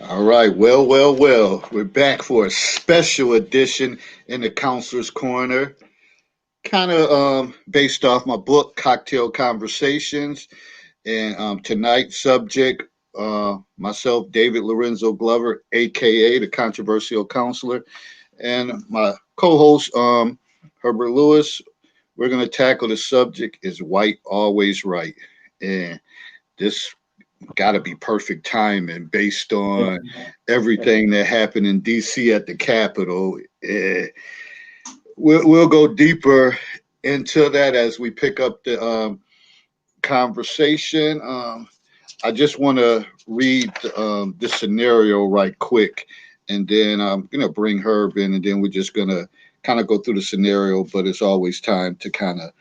All right, well. We're back for a special edition in the Counselor's Corner, kind of based off my book, Cocktail Conversations. And tonight's subject, myself, David Lorenzo Glover, aka the Controversial Counselor, and my co-host, Herbert Lewis. We're going to tackle the subject: Is white always right? And this got to be perfect timing based on everything that happened in D.C. at the Capitol. We'll go deeper into that as we pick up the conversation. I just want to read the scenario right quick, and then I'm going to bring Herb in, and then we're just going to kind of go through the scenario, but it's always time to kind of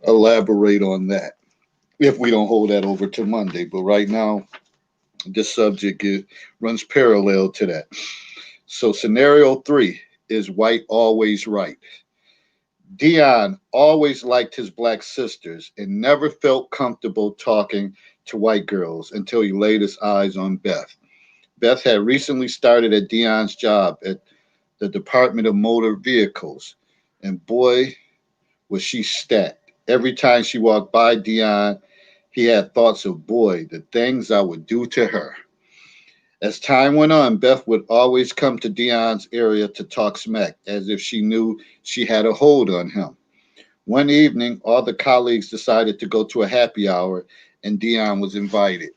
elaborate on that if we don't hold that over to Monday. But right now, this subject runs parallel to that. So, scenario three: Is white always right? Dion always liked his black sisters and never felt comfortable talking to white girls until he laid his eyes on Beth. Beth had recently started at Dion's job at the Department of Motor Vehicles, and boy, was she stacked. Every time she walked by Dion, he had thoughts of, boy, the things I would do to her. As time went on, Beth would always come to Dion's area to talk smack, as if she knew she had a hold on him. One evening, all the colleagues decided to go to a happy hour, and Dion was invited.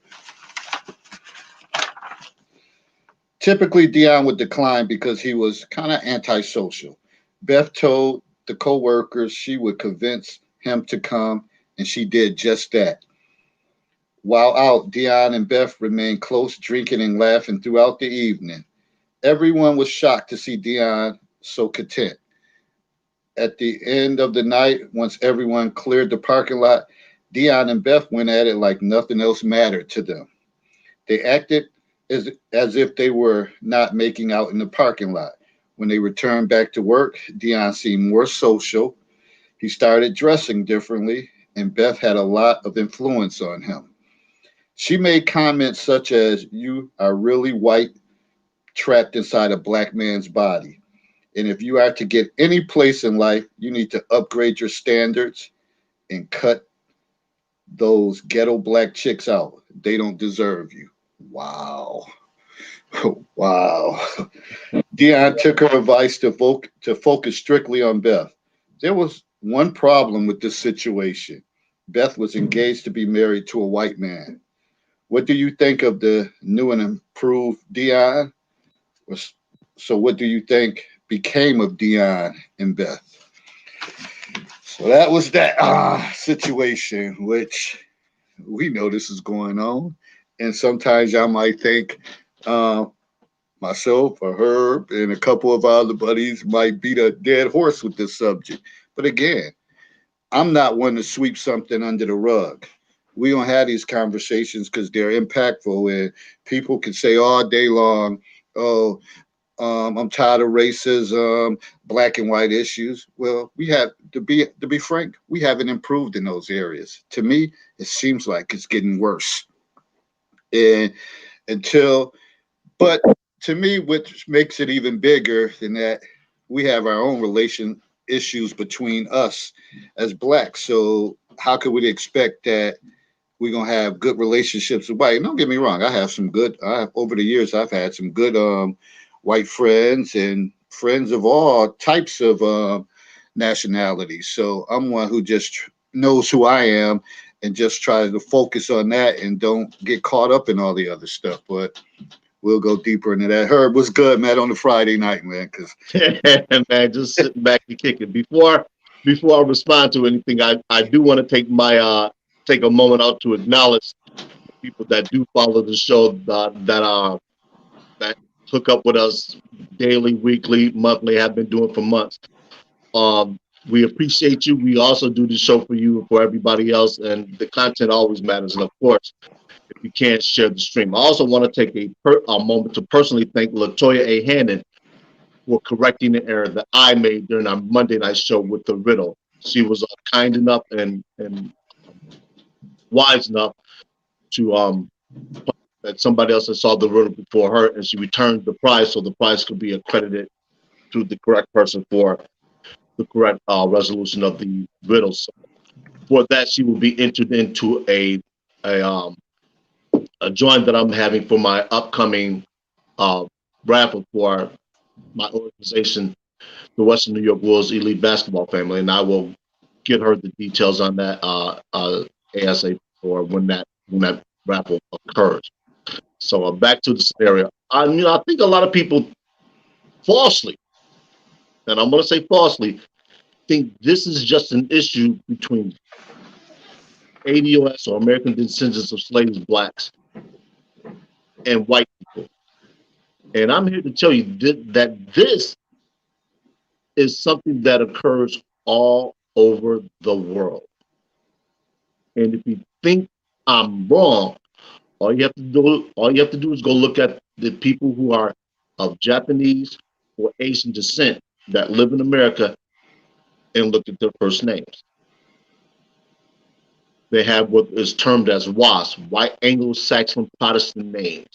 Typically, Dion would decline because he was kind of antisocial. Beth told the co-workers she would convince him to come, and she did just that. While out, Dion and Beth remained close, drinking and laughing throughout the evening. Everyone was shocked to see Dion so content. At the end of the night, once everyone cleared the parking lot, Dion and Beth went at it like nothing else mattered to them. They acted as if they were not making out in the parking lot. When they returned back to work, Dion seemed more social. He started dressing differently, and Beth had a lot of influence on him. She made comments such as, "You are really white, trapped inside a black man's body. And if you are to get any place in life, you need to upgrade your standards and cut those ghetto black chicks out. They don't deserve you." Wow. Wow. Dion took her advice to focus strictly on Beth. There was one problem with this situation. Beth was engaged to be married to a white man. What do you think of the new and improved Dion? So, what do you think became of Dion and Beth? So that was that situation, which we know this is going on, and sometimes y'all might think uh, myself or Herb and a couple of our other buddies might beat a dead horse with this subject. But again, I'm not one to sweep something under the rug. We don't have these conversations because they're impactful, and people can say all day long, "Oh, I'm tired of racism, black and white issues." Well, we have to be frank, we haven't improved in those areas. To me, it seems like it's getting worse. And until, but to me, which makes it even bigger than that, we have our own relation issues between us as blacks. So how could we expect that we're gonna have good relationships with white? Don't get me wrong. I have some good. I have over the years. I've had some good white friends and friends of all types of nationalities. So I'm one who just knows who I am and just tries to focus on that and don't get caught up in all the other stuff. But we'll go deeper into that. Herb, what's good, man, on the Friday night, man? Because Man, just sitting back and kicking. Before I respond to anything, I do want to take a moment out to acknowledge people that do follow the show that hook up with us daily, weekly, monthly, have been doing for months. Um, we appreciate you. We also do the show for you and for everybody else, and the content always matters. And of course, if you can't share the stream, I also want to take a moment to personally thank Latoya A. Hannon for correcting the error that I made during our Monday night show with the riddle. She was kind enough and wise enough to that somebody else had solved the riddle before her, and she returned the prize so the prize could be accredited to the correct person for the correct resolution of the riddle. So for that, she will be entered into a um, a joint that I'm having for my upcoming uh, raffle for my organization, the Western New York Wolves Elite Basketball Family, and I will get her the details on that ASAP or when that raffle occurs. So back to the scenario. I think a lot of people falsely, and I'm going to say falsely, think this is just an issue between ADOS or American descendants of slaves, blacks, and white people. And I'm here to tell you that this is something that occurs all over the world. And if you think I'm wrong, all you have to do is go look at the people who are of Japanese or Asian descent that live in America and look at their first names. They have what is termed as WASP, White Anglo-Saxon Protestant names.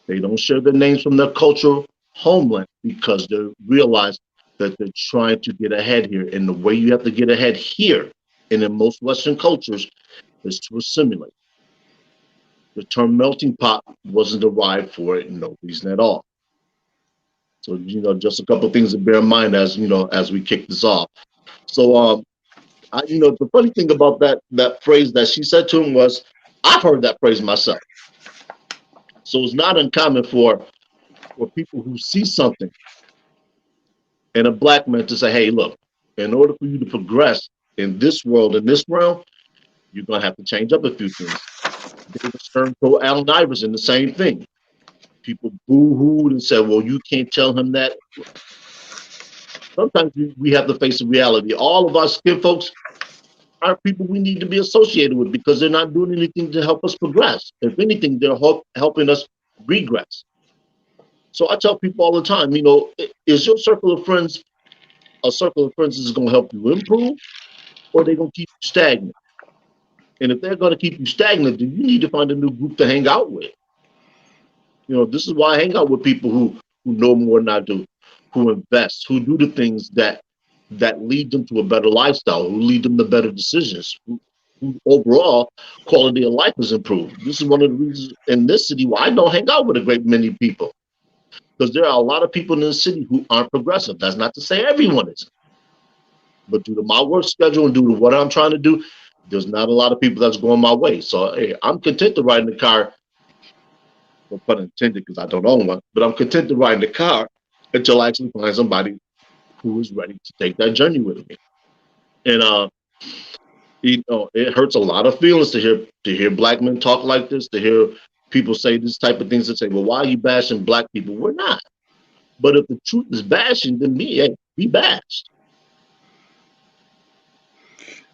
They don't share their names from their cultural homeland because they realize that they're trying to get ahead here. And the way you have to get ahead here and in most Western cultures is to assimilate. The term melting pot wasn't derived for it, no reason at all. So, just a couple of things to bear in mind as we kick this off. So, the funny thing about that phrase that she said to him was, I've heard that phrase myself. So it's not uncommon for people who see something in a black man to say, hey, look, in order for you to progress in this world, in this realm, you're going to have to change up a few things. David Stern told Allen Iverson the same thing. People boo-hooed and said, well, you can't tell him that. Sometimes we have to face the reality. All of our skin folks are people we need to be associated with because they're not doing anything to help us progress. If anything, they're helping us regress. So I tell people all the time, is your circle of friends a circle of friends that's going to help you improve, or are they going to keep you stagnant? And if they're going to keep you stagnant, then you need to find a new group to hang out with. This is why I hang out with people who know more than I do, who invest, who do the things that lead them to a better lifestyle, who lead them to better decisions, who overall quality of life is improved. This is one of the reasons in this city why I don't hang out with a great many people. Because there are a lot of people in the city who aren't progressive. That's not to say everyone is. But due to my work schedule and due to what I'm trying to do, there's not a lot of people that's going my way. So hey, I'm content to ride in the car, no pun intended, because I don't own one, but I'm content to ride in the car until I actually find somebody who is ready to take that journey with me. And it hurts a lot of feelings to hear black men talk like this, to hear people say this type of things and say, well, why are you bashing black people? We're not. But if the truth is bashing, then be bashed.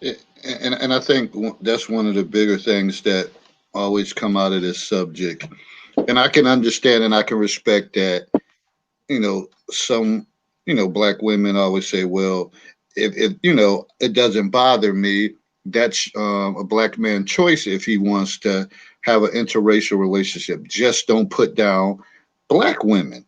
And I think that's one of the bigger things that always come out of this subject. And I can understand and I can respect that, some, black women always say, well, if it doesn't bother me, that's a black man's choice if he wants to have an interracial relationship. Just don't put down black women.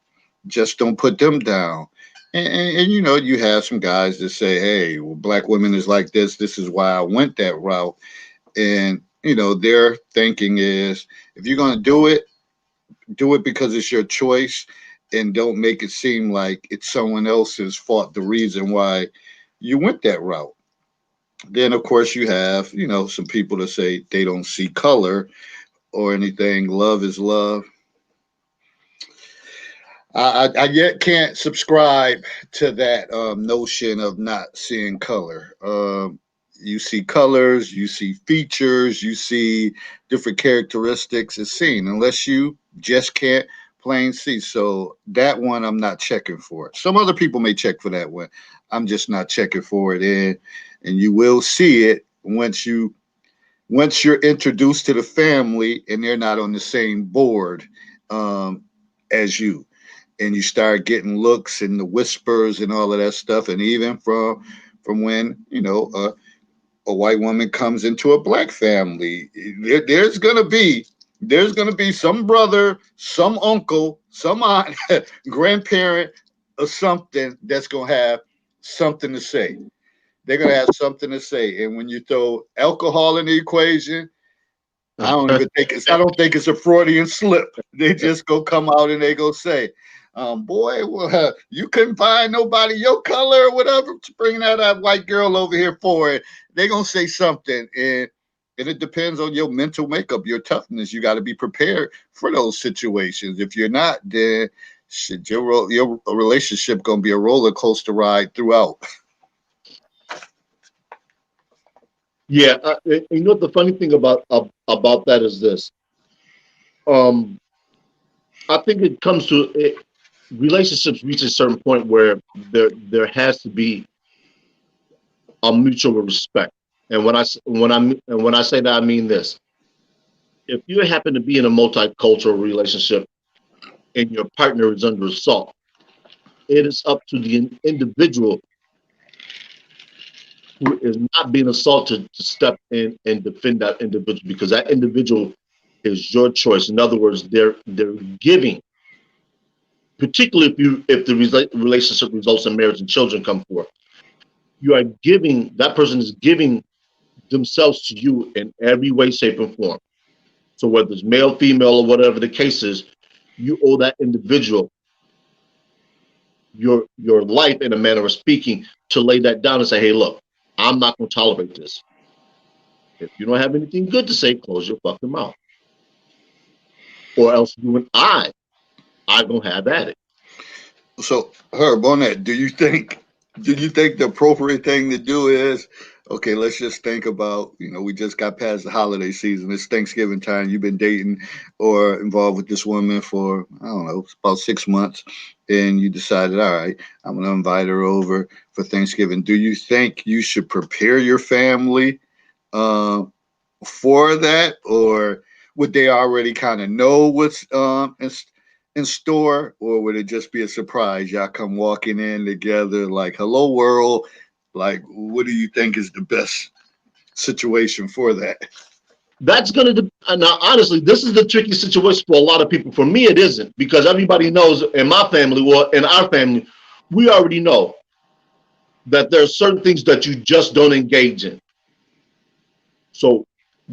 Just don't put them down. And you have some guys that say, hey, well, black women is like this. This is why I went that route. And, their thinking is if you're going to do it because it's your choice and don't make it seem like it's someone else's fault, the reason why you went that route. Then, of course, you have, some people that say they don't see color or anything. Love is love. I yet can't subscribe to that notion of not seeing color. You see colors, you see features, you see different characteristics as seen, unless you just can't plain see. So that one I'm not checking for. Some other people may check for that one. I'm just not checking for it. And you will see it once you're introduced to the family and they're not on the same board as you, and you start getting looks and the whispers and all of that stuff, and even from when a white woman comes into a black family, there's gonna be There's going to be some brother, some uncle, some aunt, grandparent, or something that's going to have something to say. They're going to have something to say. And when you throw alcohol in the equation, I don't think it's a Freudian slip. They just go come out and they go say, boy, well, you couldn't find nobody your color or whatever to bring that white girl over here for it. They're gonna say something, and it depends on your mental makeup, your toughness. You got to be prepared for those situations. If you're not, then shit, your relationship gonna be a roller coaster ride throughout. Yeah, and you know what the funny thing about that is this. Um, I think it comes to it, relationships reach a certain point where there has to be a mutual respect. And when I say that, I mean this: if you happen to be in a multicultural relationship and your partner is under assault, it is up to the individual who is not being assaulted to step in and defend that individual, because that individual is your choice. In other words, they're giving, particularly if the relationship results in marriage and children come forth, you are giving, that person is giving themselves to you in every way, shape, and form. So whether it's male, female, or whatever the case is, you owe that individual your life, in a manner of speaking, to lay that down and say, hey, look, I'm not going to tolerate this. If you don't have anything good to say, close your fucking mouth, or else you and I gonna have at it. So, Herb, on that, do you think the appropriate thing to do is, okay, let's just think about, we just got past the holiday season. It's Thanksgiving time. You've been dating or involved with this woman for, I don't know, about 6 months, and you decided, all right, I'm going to invite her over for Thanksgiving. Do you think you should prepare your family uh, for that, or would they already kind of know what's in store, or would it just be a surprise? Y'all come walking in together like, "Hello, world." Like, what do you think is the best situation for that? That's gonna now. Honestly, this is the tricky situation for a lot of people. For me, it isn't, because everybody knows in my family, well, in our family, we already know that there are certain things that you just don't engage in. So,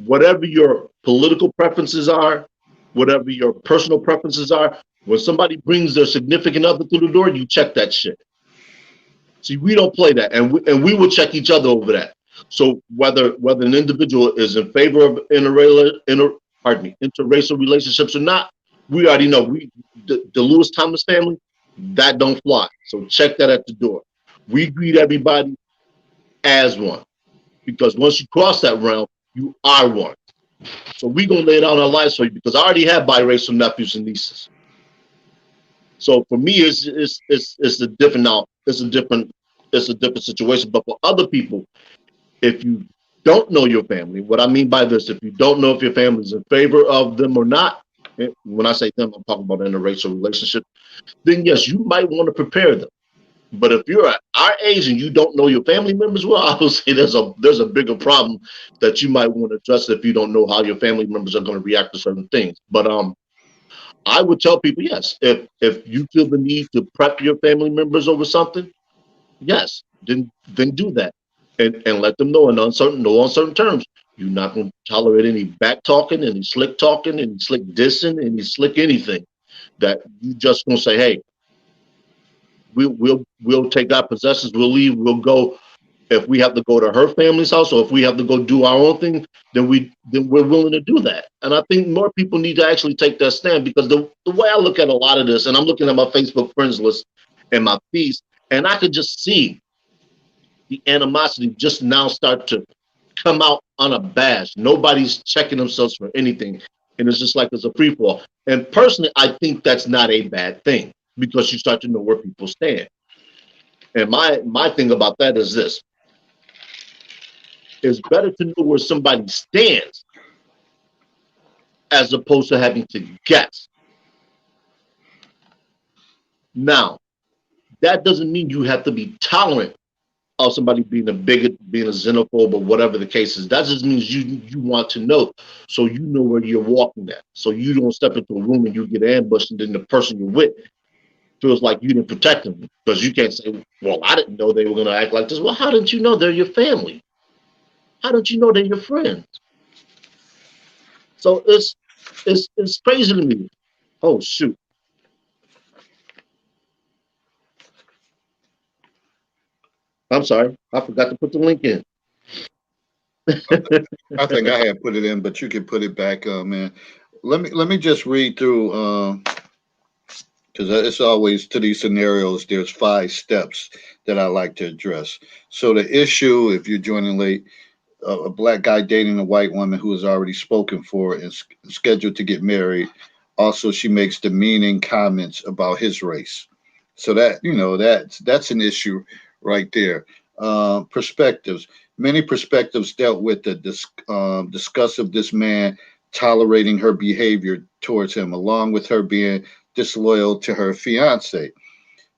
whatever your political preferences are, whatever your personal preferences are, when somebody brings their significant other through the door, you check that shit. See, we don't play that, and we will check each other over that. So whether an individual is in favor of interracial relationships or not, we already know. The Lewis Thomas family, that don't fly. So check that at the door. We greet everybody as one, because once you cross that realm, you are one. So we gonna lay down our lives for you, because I already have biracial nephews and nieces. So for me, it's a different now. It's a different situation. But for other people, if you don't know your family, what I mean by this, if you don't know if your family is in favor of them or not, when I say them, I'm talking about interracial relationship, then yes, you might want to prepare them. But if you're at our age and you don't know your family members well, I would say there's a bigger problem that you might want to address if you don't know how your family members are going to react to certain things. But I would tell people, yes, if you feel the need to prep your family members over something, yes, then do that, and let them know in no uncertain terms. You're not going to tolerate any back talking, any slick dissing, any slick anything. That you just going to say, hey, we'll take our possessions, we'll leave, we'll go. If we have to go to her family's house, or if we have to go do our own thing, then we're willing to do that. And I think more people need to actually take that stand, because the way I look at a lot of this, and I'm looking at my Facebook friends list and my feeds, and I could just see the animosity just now start to come out unabashed. Nobody's checking themselves for anything. And it's just like it's a free fall. And personally, I think that's not a bad thing, because you start to know where people stand. And my thing about that is this: it's better to know where somebody stands as opposed to having to guess. Now, that doesn't mean you have to be tolerant of somebody being a bigot, being a xenophobe, or whatever the case is. That just means you want to know, so you know where you're walking at, so you don't step into a room and you get ambushed, and then the person you're with feels like you didn't protect them because you can't say, "Well, I didn't know they were going to act like this." Well, how didn't you know they're your family? How did you know they're your friends? So it's crazy to me. Oh shoot! I'm sorry, I forgot to put the link in. I think I had put it in, but you can put it back, man. Let me just read through because it's always to these scenarios. There's 5 steps that I like to address. So the issue, if you're joining late, a black guy dating a white woman who is already spoken for and scheduled to get married. Also, she makes demeaning comments about his race. So that that's an issue right there. Perspectives. Many perspectives dealt with the discuss of this man tolerating her behavior towards him, along with her being disloyal to her fiance.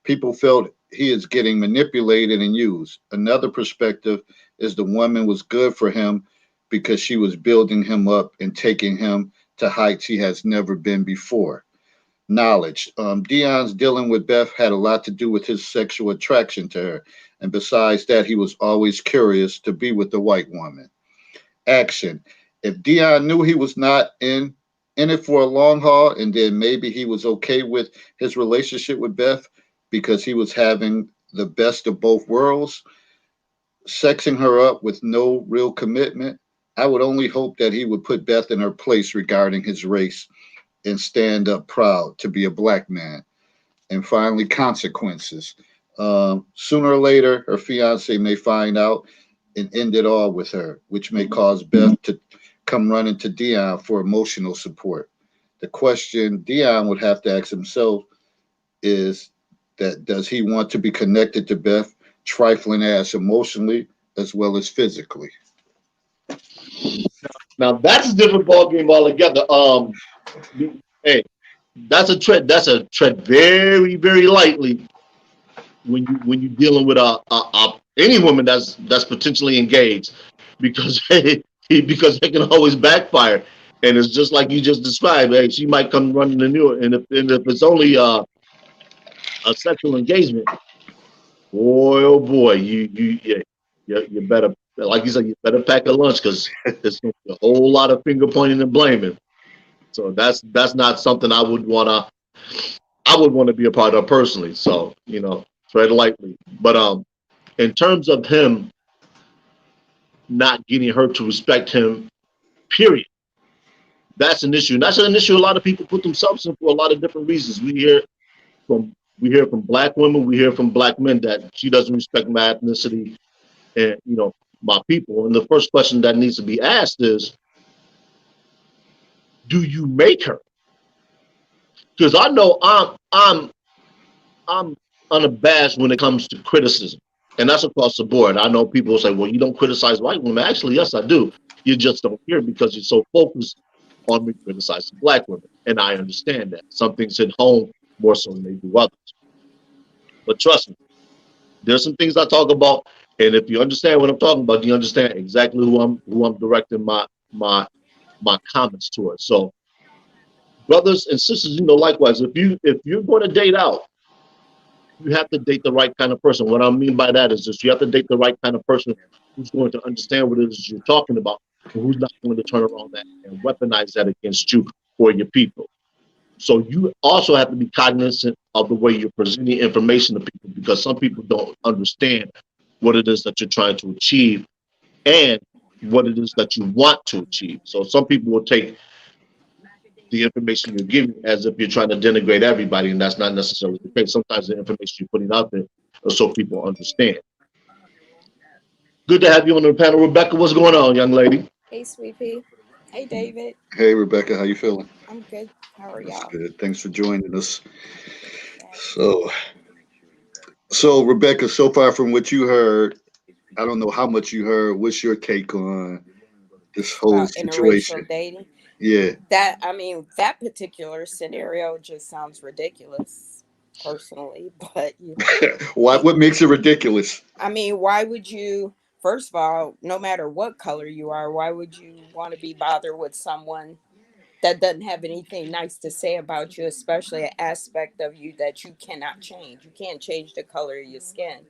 People felt he is getting manipulated and used. Another perspective is the woman was good for him because she was building him up and taking him to heights he has never been before. Knowledge. Dion's dealing with Beth had a lot to do with his sexual attraction to her. And besides that, he was always curious to be with the white woman. Action. If Dion knew he was not in it for a long haul, and then maybe he was okay with his relationship with Beth because he was having the best of both worlds, sexing her up with no real commitment, I would only hope that he would put Beth in her place regarding his race and stand up proud to be a black man. And finally, consequences. Sooner or later, her fiance may find out and end it all with her, which may cause Beth to come running to Dion for emotional support. The question Dion would have to ask himself is that does he want to be connected to Beth, trifling as emotionally as well as physically? Now that's a different ball game altogether. Hey, that's a tread. That's a tread very, very lightly when you're dealing with any woman that's potentially engaged, because because it can always backfire, and it's just like you just described. Hey, she might come running to you, and if it's only a sexual engagement, boy, oh boy, you better, like you said, you better pack a lunch because there's gonna be a whole lot of finger pointing and blaming. So that's not something I would want to be a part of personally. So tread lightly. But in terms of him not getting her to respect him, period, that's an issue. And that's an issue a lot of people put themselves in for a lot of different reasons. From we hear from black women, we hear from black men that she doesn't respect my ethnicity and my people. And the first question that needs to be asked is, do you make her? Because I know I'm unabashed when it comes to criticism, and that's across the board. I know people say, "Well, you don't criticize white women." Actually, yes, I do. You just don't hear because you're so focused on me criticizing black women, and I understand that some things hit home more so than they do others. But trust me, there's some things I talk about, and if you understand what I'm talking about, you understand exactly who I'm directing my comments towards. So, brothers and sisters, likewise, if you're going to date out, you have to date the right kind of person. What I mean by that is just you have to date the right kind of person who's going to understand what it is you're talking about, and who's not going to turn around that and weaponize that against you or your people. So you also have to be cognizant of the way you're presenting information to people, because some people don't understand what it is that you're trying to achieve and what it is that you want to achieve. So some people will take the information you're giving as if you're trying to denigrate everybody, and that's not necessarily the case. Sometimes the information you're putting out there is so people understand. Good to have you on the panel, Rebecca. What's going on, young lady? Hey, Sweet Pea. Hey, David. Hey, Rebecca, how you feeling? I'm good. How are That's y'all? good. Thanks for joining us. Exactly. So, Rebecca, so far from what you heard, I don't know how much you heard. What's your take on this whole About situation? interracial dating. Yeah, That particular scenario just sounds ridiculous personally. But What you, what makes it ridiculous? I mean, why would you? First of all, no matter what color you are, why would you want to be bothered with someone that doesn't have anything nice to say about you, especially an aspect of you that you cannot change? You can't change the color of your skin.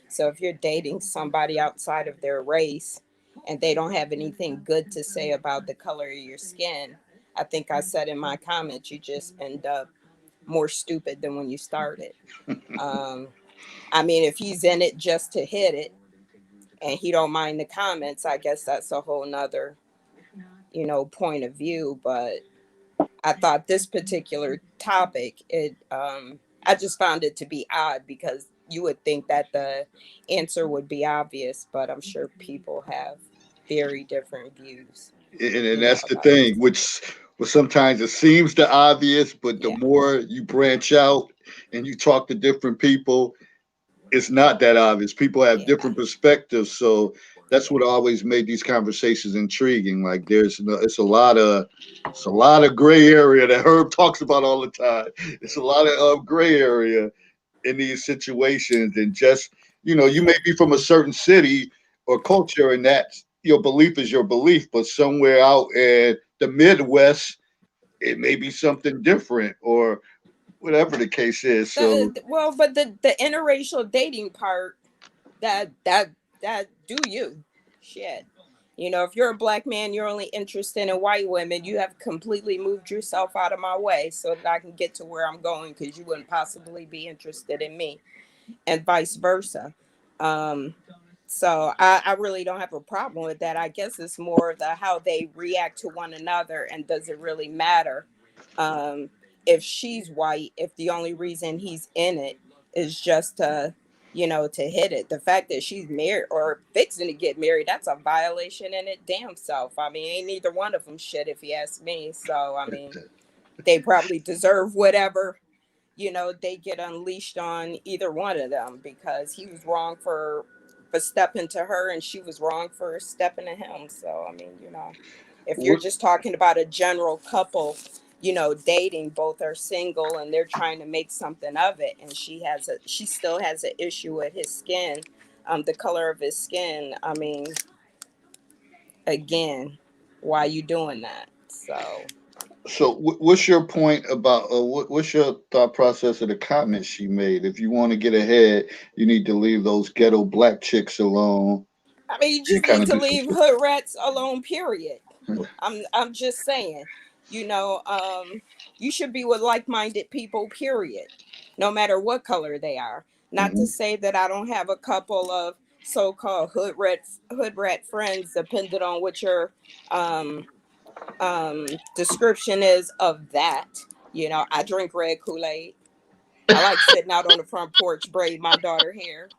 So if you're dating somebody outside of their race and they don't have anything good to say about the color of your skin, I think I said in my comments, you just end up more stupid than when you started. Um, I mean, if he's in it just to hit it and he don't mind the comments, I guess that's a whole nother, point of view. But I thought this particular topic, I just found it to be odd because you would think that the answer would be obvious, but I'm sure people have very different views, And that's the about thing, this. which sometimes it seems the obvious, but the Yeah, more you branch out and you talk to different people, it's not that obvious. People have yeah, different perspectives, so that's yeah, what always made these conversations intriguing. Like it's a lot of gray area that Herb talks about all the time. It's a lot of gray area in these situations, and just you may be from a certain city or culture, and that your belief is your belief, but somewhere out in the Midwest, it may be something different, or whatever the case is. So well, but the interracial dating part, that do you shit. If you're a black man, you're only interested in white women. You have completely moved yourself out of my way so that I can get to where I'm going, because you wouldn't possibly be interested in me, and vice versa. Um, so I really don't have a problem with that. I guess it's more of the how they react to one another, and does it really matter um, if she's white, if the only reason he's in it is just to hit it. The fact that she's married or fixing to get married, that's a violation in it damn self. I mean, ain't neither one of them shit if you ask me. So I mean, they probably deserve whatever they get unleashed on either one of them, because he was wrong for stepping to her and she was wrong for stepping to him. So I mean, if you're what just talking about a general couple, dating, both are single and they're trying to make something of it, and she still has an issue with his skin, the color of his skin. I mean, again, why you doing that? So So, what's your point about what's your thought process of the comments she made? If you want to get ahead, you need to leave those ghetto black chicks alone I mean, you and just kind need of to do some leave stuff. hood rats alone, period. I'm just saying, you know, um, you should be with like-minded people, period. No matter what color they are. Not to Hmm. say that I don't have a couple of so-called hood rat friends, depending on what your um description is of that. I drink red Kool-Aid. I like sitting out on the front porch braiding my daughter hair.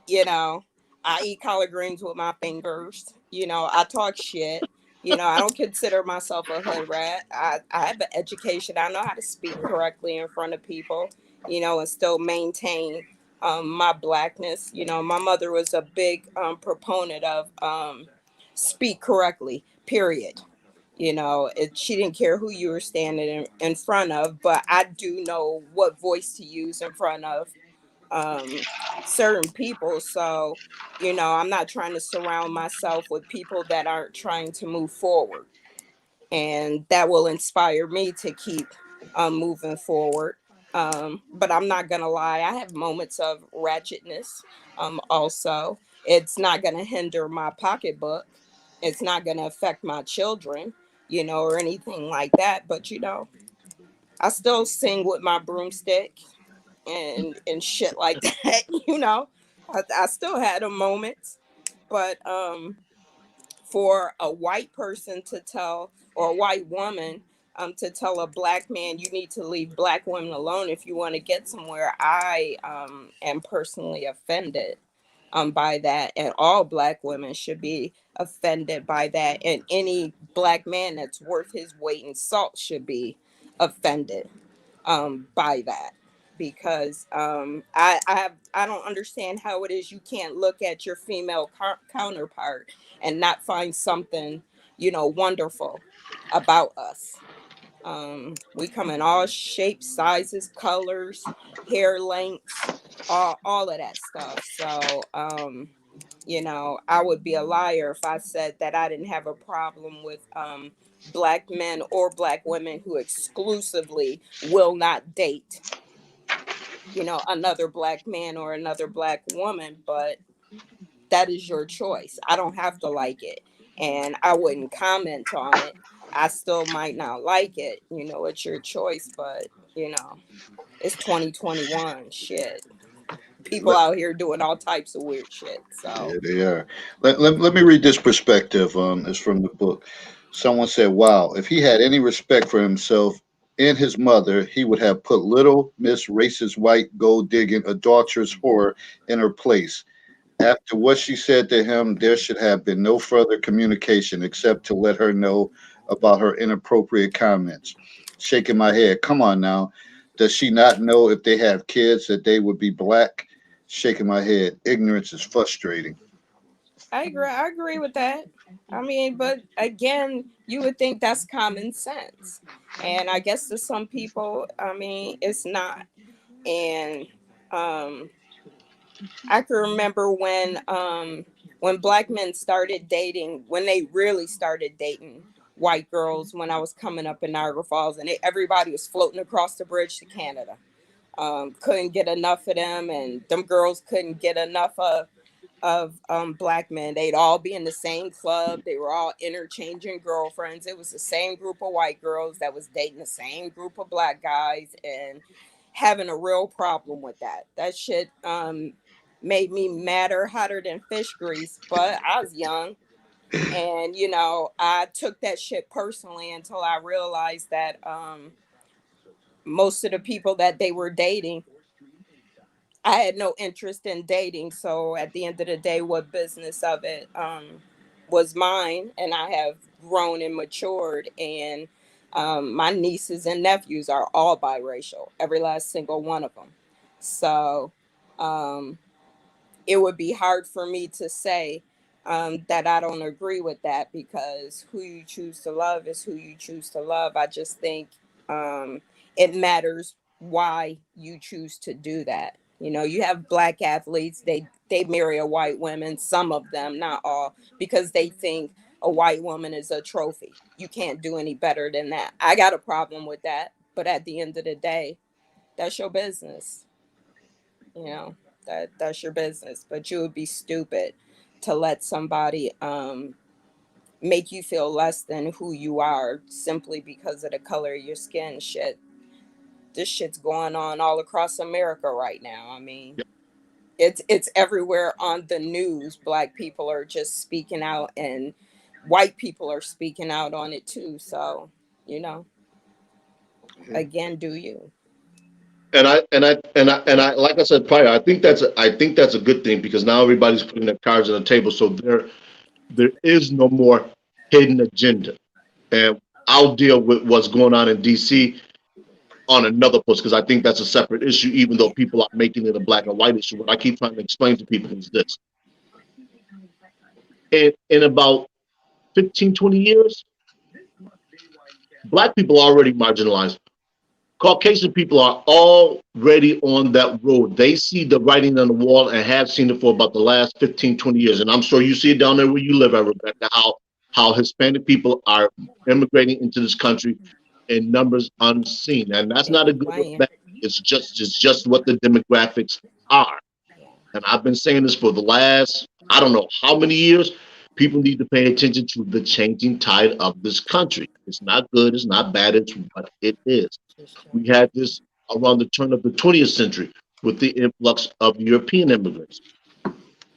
you know I eat collard greens with my fingers. I talk shit. I don't consider myself a hood rat. I have an education. I know how to speak correctly in front of people, and still maintain my blackness. My mother was a big proponent of speak correctly, period. She didn't care who you were standing in front of, but I do know what voice to use in front of um, certain people. So, I'm not trying to surround myself with people that aren't trying to move forward. And that will inspire me to keep moving forward. But I'm not going to lie, I have moments of ratchetness also. It's not going to hinder my pocketbook, it's not going to affect my children, or anything like that. But, I still sing with my broomstick and shit like that. I still had a moment, but for a white person to tell, or a white woman to tell a black man, you need to leave black women alone if you want to get somewhere, I am personally offended by that, and all black women should be offended by that, and any black man that's worth his weight in salt should be offended by that, because I don't understand how it is you can't look at your female counterpart and not find something wonderful about us. We come in all shapes, sizes, colors, hair lengths, all of that stuff. So, I would be a liar if I said that I didn't have a problem with black men or black women who exclusively will not date, another black man or another black woman, but that is your choice. I don't have to like it, and I wouldn't comment on it. I still might not like it. It's your choice, but it's 2021. Shit, people Let, out here doing all types of weird shit. yeah, So they are. Let me read this perspective. It's from the book. Someone said, "Wow, if he had any respect for himself and his mother, he would have put little Miss Racist White gold digging adulterous whore in her place. After what she said to him, there should have been no further communication except to let her know about her inappropriate comments." Shaking my head. Come on now. Does she not know if they have kids that they would be black? Shaking my head. Ignorance is frustrating. I agree with that. I mean, but again, you would think that's common sense, and I guess to some people, I mean, it's not. And um, I can remember when black men started dating, when they really started dating white girls, when I was coming up in Niagara Falls, and everybody was floating across the bridge to Canada. Couldn't get enough of them, and them girls couldn't get enough of black men. They'd all be in the same club. They were all interchanging girlfriends. It was the same group of white girls that was dating the same group of black guys, and having a real problem with that. That shit made me madder, hotter than fish grease. But I was young, and I took that shit personally until I realized that most of the people that they were dating, I had no interest in dating. So at the end of the day, what business of it was mine, and I have grown and matured. And my nieces and nephews are all biracial, every last single one of them. So um, it would be hard for me to say that I don't agree with that, because who you choose to love is who you choose to love. I just think it matters why you choose to do that. You have black athletes, they marry a white woman, some of them, not all, because they think a white woman is a trophy. You can't do any better than that. I got a problem with that, but at the end of the day, that's your business. you know that's your business. But you would be stupid to let somebody make you feel less than who you are simply because of the color of your skin. This shit's going on all across America right now. I mean, it's everywhere on the news. Black people are just speaking out, and white people are speaking out on it too. So, you know Yeah. again, do you? And I, like I said prior, I think that's a good thing because now everybody's putting their cards on the table. So there is no more hidden agenda. And I'll deal with what's going on in DC on another post because I think that's a separate issue, even though Yeah. people are making it a black and white issue. What I keep trying to explain to people is this. In about 15, 20 years, black people are already marginalized. Caucasian people are already on that road. They see the writing on the wall and have seen it for about the last 15, 20 years. And I'm sure you see it down there where you live at, Rebecca, how Hispanic people are immigrating into this country in numbers unseen. And that's Ain't not a no good or playing. bad. It's just what the demographics are. Yeah. And I've been saying this for the last, I don't know how many years. People need to pay attention to the changing tide of this country. It's not good, it's not bad, it's what it is. Just We changing. had this around the turn of the 20th century with the influx of European immigrants.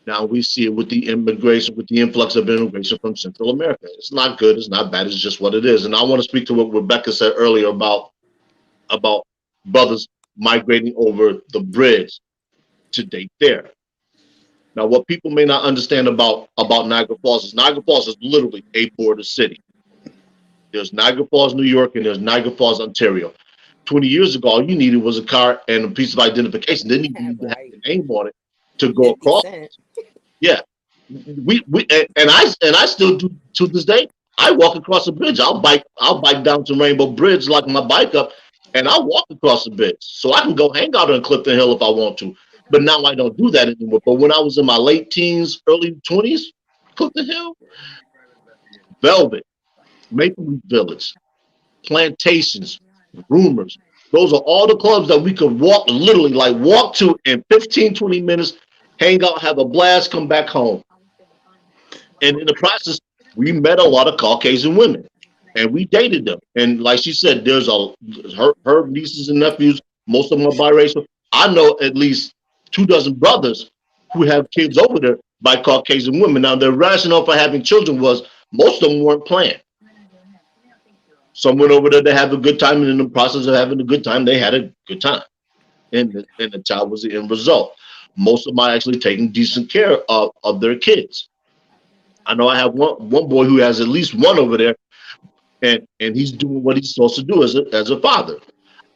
Now we see it with the influx of immigration from Central America. It's not good, it's not bad, it's just what it is. And I want to speak to what Rebecca said earlier about brothers migrating over the bridge to date there. Now, what people may not understand about Niagara Falls is literally a border city. There's Niagara Falls, New York, and there's Niagara Falls, Ontario. 20 years ago, all you needed was a car and a piece of identification. Didn't even need to have Right. your name on it to go 50 across. Cent. Yeah, we and I still do to this day. I walk across the bridge. I'll bike down to Rainbow Bridge, lock my bike up, and I'll walk across the bridge. So I can go hang out on Clifton Hill if I want to. But now I don't do that anymore. But when I was in my late teens, early 20s, Clifton Hill, Velvet, Maple Leaf Village, Plantations, Rumors. Those are all the clubs that we could walk, literally like walk to in 15, 20 minutes, hang out, have a blast, come back home. And in the process, we met a lot of Caucasian women and we dated them. And like she said, there's her nieces and nephews, most of them are biracial. I know at least 2 dozen brothers who have kids over there by Caucasian women. Now, their rationale for having children was most of them weren't planned. Some went over there to have a good time, and in the process of having a good time, they had a good time. And the child was the end result. Most of them are actually taking decent care of their kids. I know I have one boy who has at least one over there, and he's doing what he's supposed to do as a father.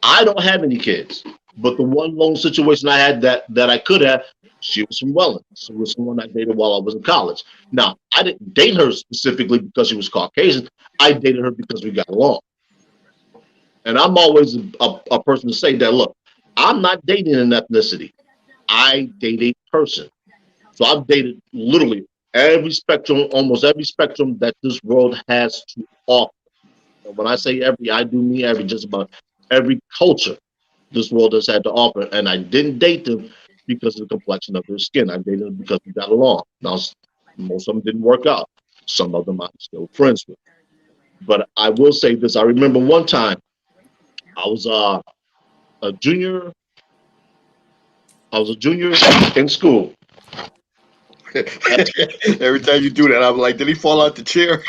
I don't have any kids, but the one lone situation I had that I could have, she was from Welland. She was someone I dated while I was in college. Now, I didn't date her specifically because she was Caucasian. I dated her because we got along. And I'm always a person to say that, look, I'm not dating an ethnicity. I date a person. So I've dated literally every spectrum, almost every spectrum that this world has to offer. And when I say every, I do mean every, just about every culture this world has had to offer. And I didn't date them because of the complexion of their skin. I dated them because we got along. Now, most of them didn't work out. Some of them I'm still friends with. But I will say this. I remember one time I was a junior. I was a junior in school. Every time you do that, I'm like, did he fall out the chair?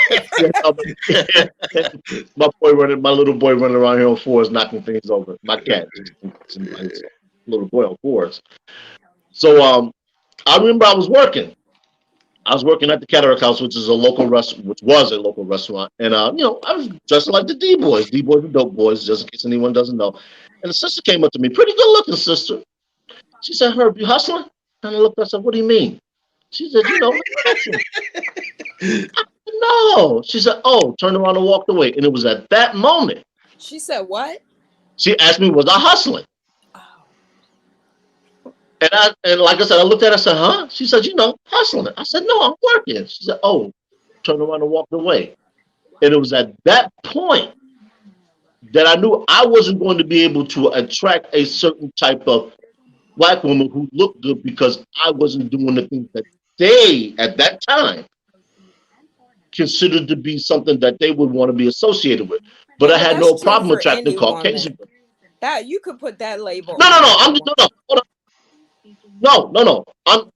My little boy running around here on fours, knocking things over. My cat, little boy on fours. So I remember I was working. I was working at the Cataract House, which is a local restaurant, which was a local restaurant, and I was dressed like the D boys. D boys are dope boys, just in case anyone doesn't know. And the sister came up to me, pretty good looking sister. She said, "Herb, you hustling?" And I looked. I said, "What do you mean?" She said, hustling." No. She said, "Oh," turned around and walked away. And it was at that moment She said what? she asked me, "Was I hustling?" Oh, And like I said, I looked at her. I said, "Huh?" She said, "Hustling." I said, "No, I'm working." She said, "Oh," turned around and walked away. And it was at that point that I knew I wasn't going to be able to attract a certain type of black woman who looked good because I wasn't doing the things that they, at that time, considered to be something that they would want to be associated with. But yeah, I but had that's no true problem for attracting any Caucasian woman. women. That you could put that label No, no, on no. any I'm just woman. no, no, hold on. No, no, no.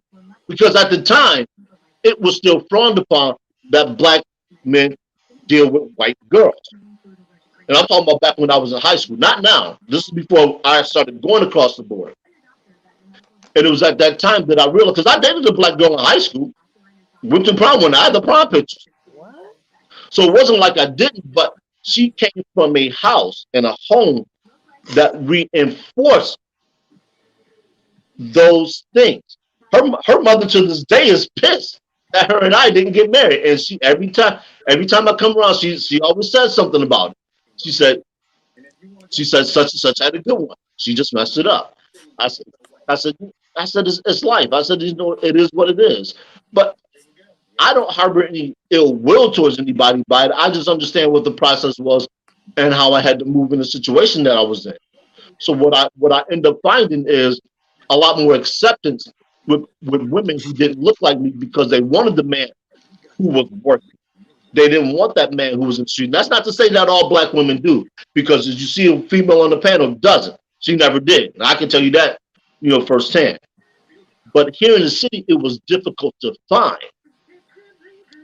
Because at the time it was still frowned upon that black men deal with white girls. And I'm talking about back when I was in high school, not now. This is before I started going across the board. And it was at that time that I realized, because I dated a black girl in high school, went to prom when I had the prom pictures. What? So it wasn't like I didn't, but she came from a house and a home that reinforced those things. Her mother to this day is pissed that her and I didn't get married. And she every time I come around, she always says something about it. She said she said such and such had a good one. She just messed it up. I said I said I said it's life. I said it is what it is. But I don't harbor any ill will towards anybody by it. I just understand what the process was and how I had to move in the situation that I was in. So what I end up finding is a lot more acceptance with women who didn't look like me because they wanted the man who was working. They didn't want that man who was in the street. And that's not to say that all black women do, because as you see a female on the panel doesn't. She never did. And I can tell you that, firsthand. But here in the city, it was difficult to find.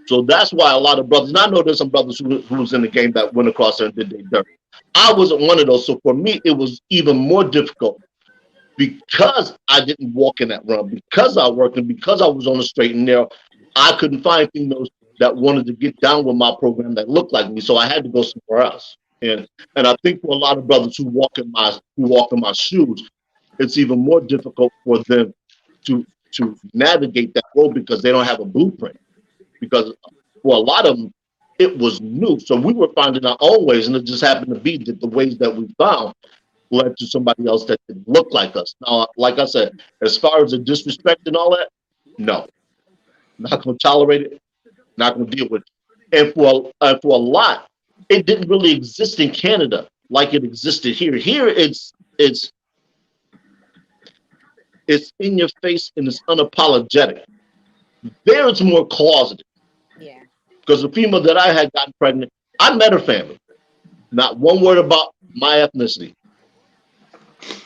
So that's why a lot of brothers, and I know there's some brothers who was in the game that went across there and did their dirt. I wasn't one of those. So for me, it was even more difficult because I didn't walk in that realm, because I worked and because I was on the straight and narrow. I couldn't find females that wanted to get down with my program that looked like me. So I had to go somewhere else. And I think for a lot of brothers who walk in my shoes, it's even more difficult for them to navigate that road because they don't have a blueprint. Because for a lot of them, it was new. So we were finding our own ways, and it just happened to be that the ways that we found led to somebody else that didn't look like us. Now, like I said, as far as the disrespect and all that, no, not going to tolerate it, not going to deal with it. And for a lot, it didn't really exist in Canada like it existed here. Here, it's in your face and it's unapologetic. There, it's more closeted. Yeah. Because the female that I had gotten pregnant, I met her family. Not one word about my ethnicity.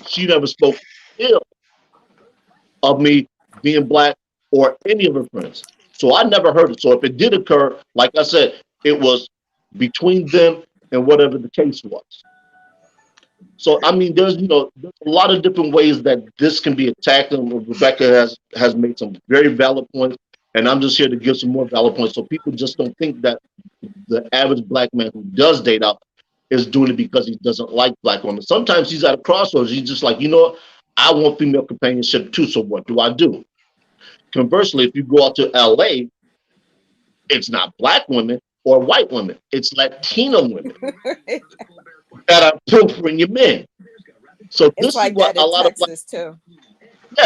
She never spoke ill of me being black or any of her friends. So I never heard it. So if it did occur, like I said, it was between them and whatever the case was. So I mean, there's there's a lot of different ways that this can be attacked, and Rebecca has made some very valid points, and I'm just here to give some more valid points, so people just don't think that the average black man who does date out is doing it because he doesn't like black women. Sometimes he's at a crossroads. He's just like, I want female companionship too. So what do I do? Conversely, if you go out to LA, it's not black women or white women. It's Latino women that are pilfering your men. So It's this like is what that a in lot of Texas too.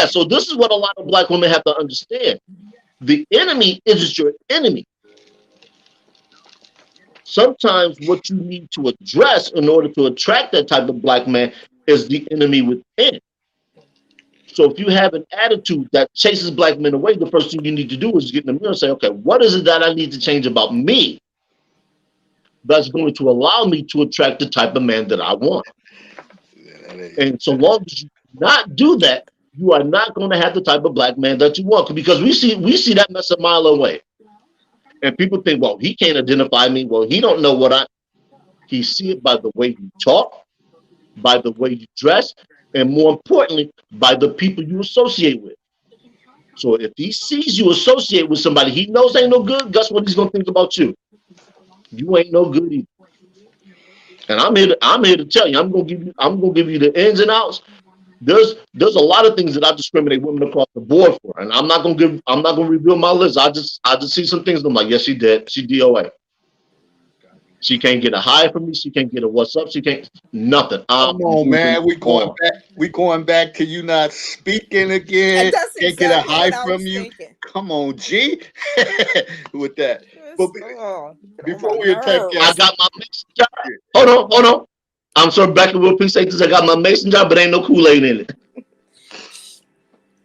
so this is what a lot of black women have to understand. The enemy isn't your enemy. Sometimes what you need to address in order to attract that type of black man is the enemy within. So if you have an attitude that chases black men away, the first thing you need to do is get in the mirror and say, okay, what is it that I need to change about me that's going to allow me to attract the type of man that I want? And so long as you do not do that, you are not going to have the type of black man that you want, because we see that mess a mile away. And people think, well, he can't identify me. Well, he don't know he see it by the way you talk, by the way you dress, and more importantly, by the people you associate with. So if he sees you associate with somebody he knows ain't no good, guess what he's gonna think about you? You ain't no good either. And I'm here to tell you, I'm gonna give you the ins and outs. There's a lot of things that I discriminate women across the board for, and I'm not gonna reveal my list. I just see some things and I'm like, yes, she did. She DOA. She can't get a hi from me. She can't get a what's up. She can't nothing. Come on, man. We going back to you not speaking again. That's Can't get a exactly hi what I from was you. thinking. Come on, G. With that. But Oh, before we attack I got my mason jar. Hold on. I'm sure Becky will appreciate this. I got my mason jar, but ain't no Kool-Aid in it.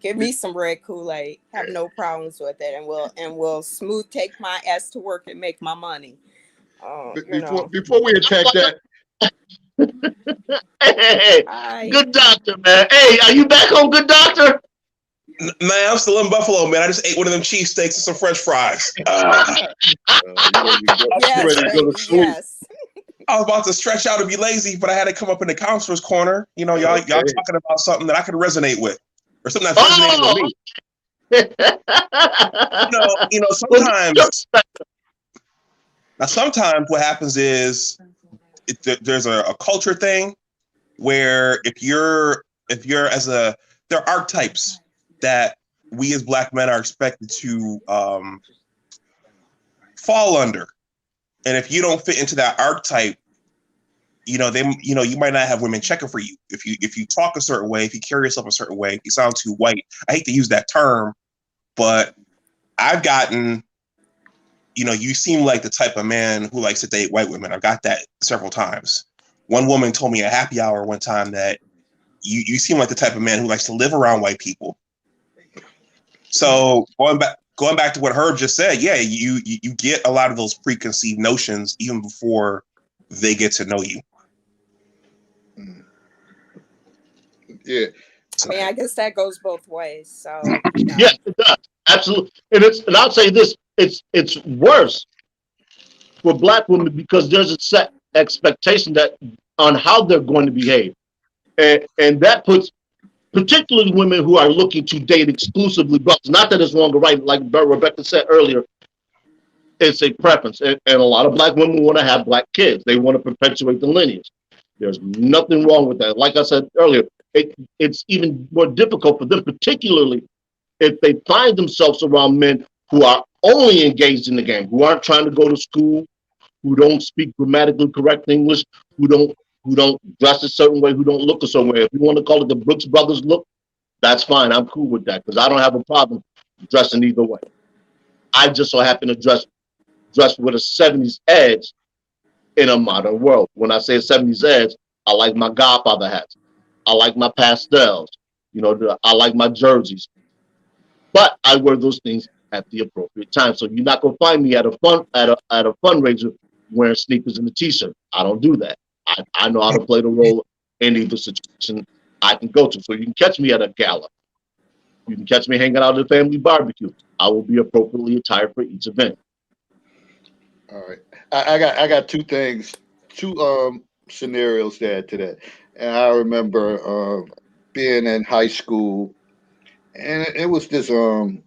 give me some red Kool-Aid. Have no problems with it, and we'll smooth take my ass to work and make my money. before we attack that, Hey, Good Doctor, man. Hey, are you back home, Good Doctor? Man, I'm still in Buffalo, man. I just ate one of them cheesesteaks and some French fries. Yes. I was about to stretch out and be lazy, but I had to come up in the counselor's corner. Y'all talking about something that I could resonate with, or something that's resonating with me. Sometimes what happens is there's a culture thing where if you're there are archetypes that we as black men are expected to fall under, and if you don't fit into that archetype, you might not have women checking for you. If you talk a certain way, if you carry yourself a certain way, if you sound too white. I hate to use that term, but I've gotten, you seem like the type of man who likes to date white women. I've got that several times. One woman told me at happy hour one time that you seem like the type of man who likes to live around white people. So going back to what Herb just said, yeah, you get a lot of those preconceived notions even before they get to know you. Yeah. I mean, I guess that goes both ways. So Yes, it does. Absolutely. And I'll say this, it's worse for black women because there's a set expectation on how they're going to behave. And that puts particularly women who are looking to date exclusively brothers. Not that it's wrong or right, like Rebecca said earlier, it's a preference. And a lot of black women want to have black kids. They want to perpetuate the lineage. There's nothing wrong with that. Like I said earlier, it's even more difficult for them, particularly if they find themselves around men who are only engaged in the game, who aren't trying to go to school, who don't speak grammatically correct English, who don't who don't dress a certain way, who don't look a certain way. If you want to call it the Brooks Brothers look, that's fine. I'm cool with that because I don't have a problem dressing either way. I just so happen to dress with a 70s edge in a modern world. When I say 70s edge, I like my Godfather hats. I like my pastels. I like my jerseys. But I wear those things at the appropriate time. So you're not gonna find me at a fundraiser wearing sneakers and a t-shirt. I don't do that. I know how to play the role in either situation I can go to. So you can catch me at a gala. You can catch me hanging out at a family barbecue. I will be appropriately attired for each event. All right. I got two things, two scenarios to add to that. And I remember being in high school, and it was this I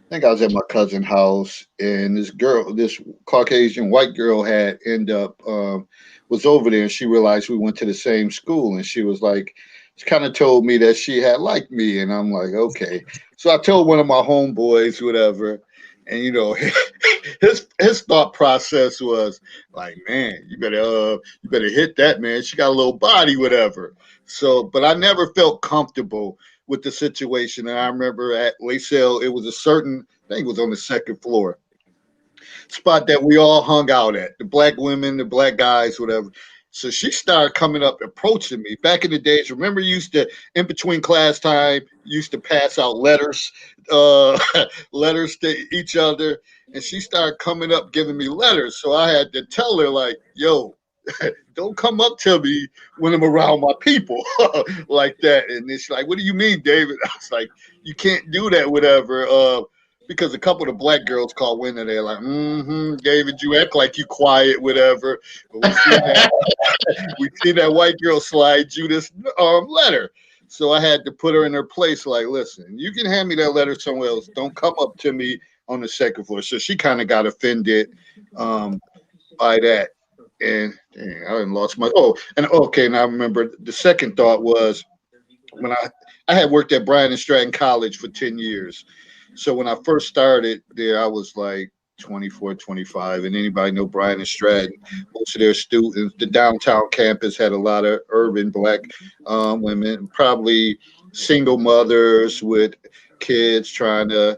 think I was at my cousin's house, and this Caucasian white girl had end up was over there, and she realized we went to the same school, and she was like, she kind of told me that she had liked me, and I'm like, okay. So I told one of my homeboys, whatever, and his thought process was like, man, you better hit that, man. She got a little body, whatever. So, but I never felt comfortable with the situation. And I remember at Laysale, it was a certain, I think it was on the second floor spot that we all hung out at. The black women, the black guys, whatever. So she started coming up, approaching me. Back in the days, remember, you used to, in between class time, used to pass out letters, uh, letters to each other. And she started coming up, giving me letters. So I had to tell her, like, yo, don't come up to me when I'm around my people like that. And then she's like, what do you mean, David? I was like, you can't do that, whatever. Because a couple of the black girls called winner, they're like, David, you act like you quiet, whatever. But we see that white girl slide you this letter. So I had to put her in her place, like, listen, you can hand me that letter somewhere else. Don't come up to me on the second floor. So she kind of got offended um, by that. And dang, I done lost my. Oh, and okay, now I remember the second thought was when I had worked at Bryan and Stratton College for 10 years. So when I first started there, I was like 24, 25. And anybody know Bryan and Stratton, most of their students, the downtown campus had a lot of urban black women, probably single mothers with kids trying to,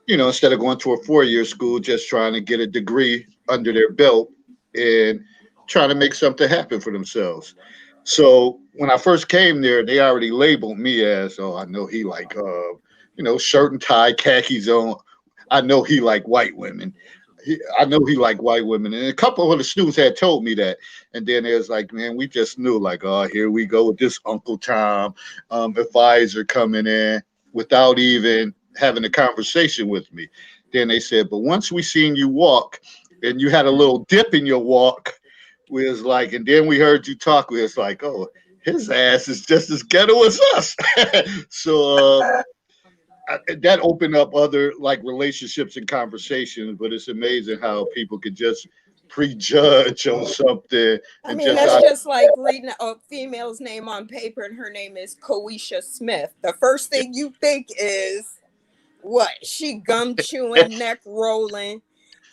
instead of going to a 4-year school, just trying to get a degree under their belt and trying to make something happen for themselves. So when I first came there, they already labeled me as, oh, I know he like, shirt and tie, khakis on. I know he like white women. I know he like white women. And a couple of the students had told me that. And then it was like, man, we just knew, like, oh, here we go with this Uncle Tom advisor coming in without even having a conversation with me. Then they said, but once we seen you walk and you had a little dip in your walk, we was like, and then we heard you talk, we was like, oh, his ass is just as ghetto as us. So that opened up other like relationships and conversations, but it's amazing how people could just prejudge on something I and mean, just that's out. just like reading a female's name on paper and her name is Koisha Smith. The first thing you think is, what? She gum chewing, neck rolling,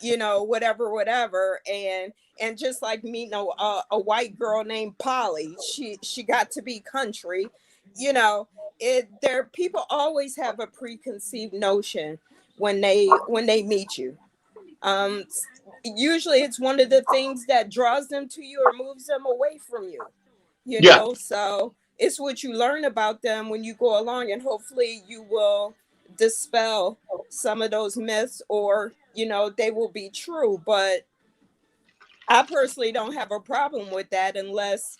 whatever, whatever. And just like me, a white girl named Polly, she got to be country, you know. There people always have a preconceived notion when they meet you. Um, Usually it's one of the things that draws them to you or moves them away from you. Yeah, So it's what you learn about them when you go along, and hopefully you will dispel some of those myths, or they will be true. But I personally don't have a problem with that unless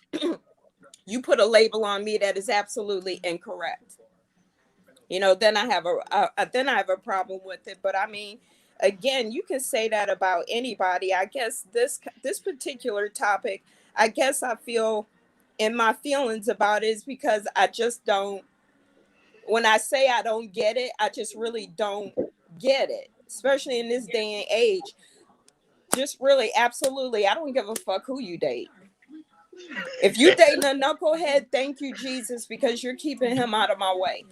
you put a label on me that is absolutely incorrect. Then I have a problem with it. But I mean, again, you can say that about anybody. I guess this particular topic, I guess I feel in my feelings about it is because I just don't. When I say I don't get it, I just really don't get it, especially in this day and age. Just really, absolutely, I don't give a fuck who you date. If you dating a knucklehead, thank you Jesus, because you're keeping him out of my way.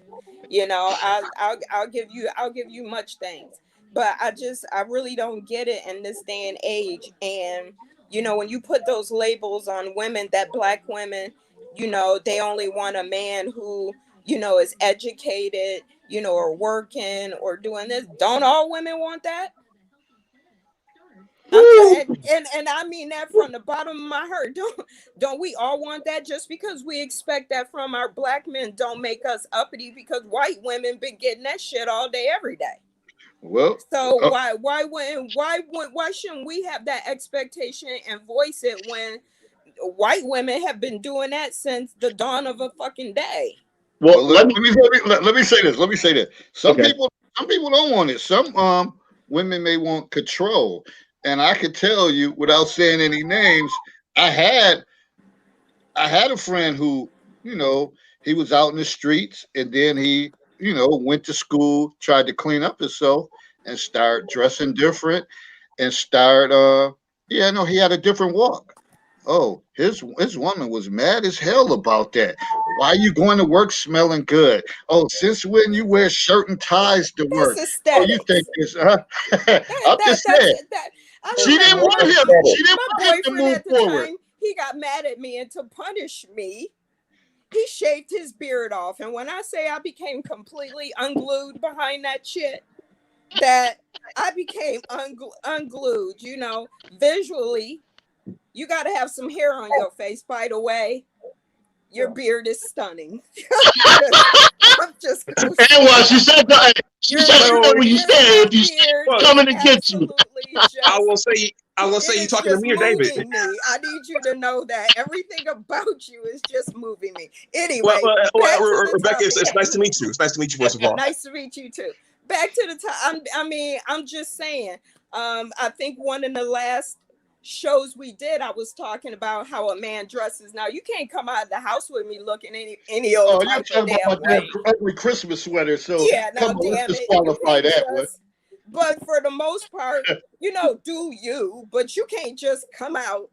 I'll give you much thanks. But I really don't get it in this day and age. And when you put those labels on women, that black women, they only want a man who, is educated, or working or doing this. Don't all women want that? And I mean that from the bottom of my heart. Don't we all want that? Just because we expect that from our black men, don't make us uppity, because white women been getting that shit all day, every day. Well, So why shouldn't we have that expectation and voice it when white women have been doing that since the dawn of a fucking day? Well, let me. let me say this. Let me say this. Okay. Some people don't want it. Some women may want control, and I could tell you without saying any names. I had a friend who, he was out in the streets, and then he, went to school, tried to clean up himself, and start dressing different, and start. Yeah, no, he had a different walk. Oh, his woman was mad as hell about that. Why you going to work smelling good? Oh, since when you wear shirt and ties to That's work? Oh, you think aesthetics. this? That I'm that just that's saying. that. I She mean, didn't want him. She didn't my want him to boyfriend move at the forward. time, he got mad at me, and to punish me, he shaved his beard off. And when I say I became completely unglued behind that shit, that I became unglued, visually. You got to have some hair on your face. By the way, your beard is stunning. I'm just gonna And say what she that. said, Your you know your what you your said. your If you beard Well, is coming to get you. absolutely I just, will say, it you is talking to just me or David? moving me. I need you to know that everything about you is just moving me. Well, Anyway, back to the Rebecca, topic it's at nice to hand. meet you. It's nice to meet you, first of all. Nice to meet you too. Back to the time. I'm just saying. I think one of the last shows we did, I was talking about how a man dresses. Now you can't come out of the house with me looking any old Oh, you're type of talking about damn my damn way. ugly Christmas sweater. So Yeah, come now on, let's damn it, you disqualify can't that one. just. But for the most part, do you? But you can't just come out,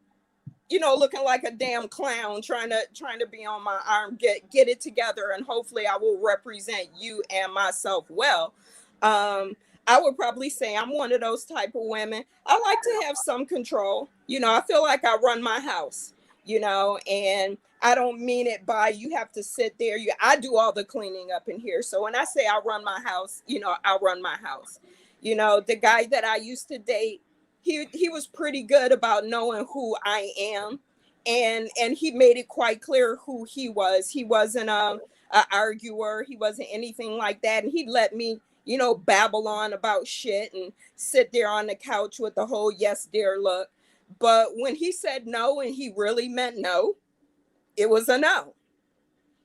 looking like a damn clown, trying to be on my arm. Get it together, and hopefully, I will represent you and myself well. Um, I would probably say I'm one of those type of women. I like to have some control. I feel like I run my house. And I don't mean it by you have to sit there. I do all the cleaning up in here. So when I say I run my house, I run my house. The guy that I used to date, he was pretty good about knowing who I am, and he made it quite clear who he was. He wasn't a arguer. He wasn't anything like that, and he let me babble on about shit and sit there on the couch with the whole yes dear look. But when he said no and he really meant no, it was a no.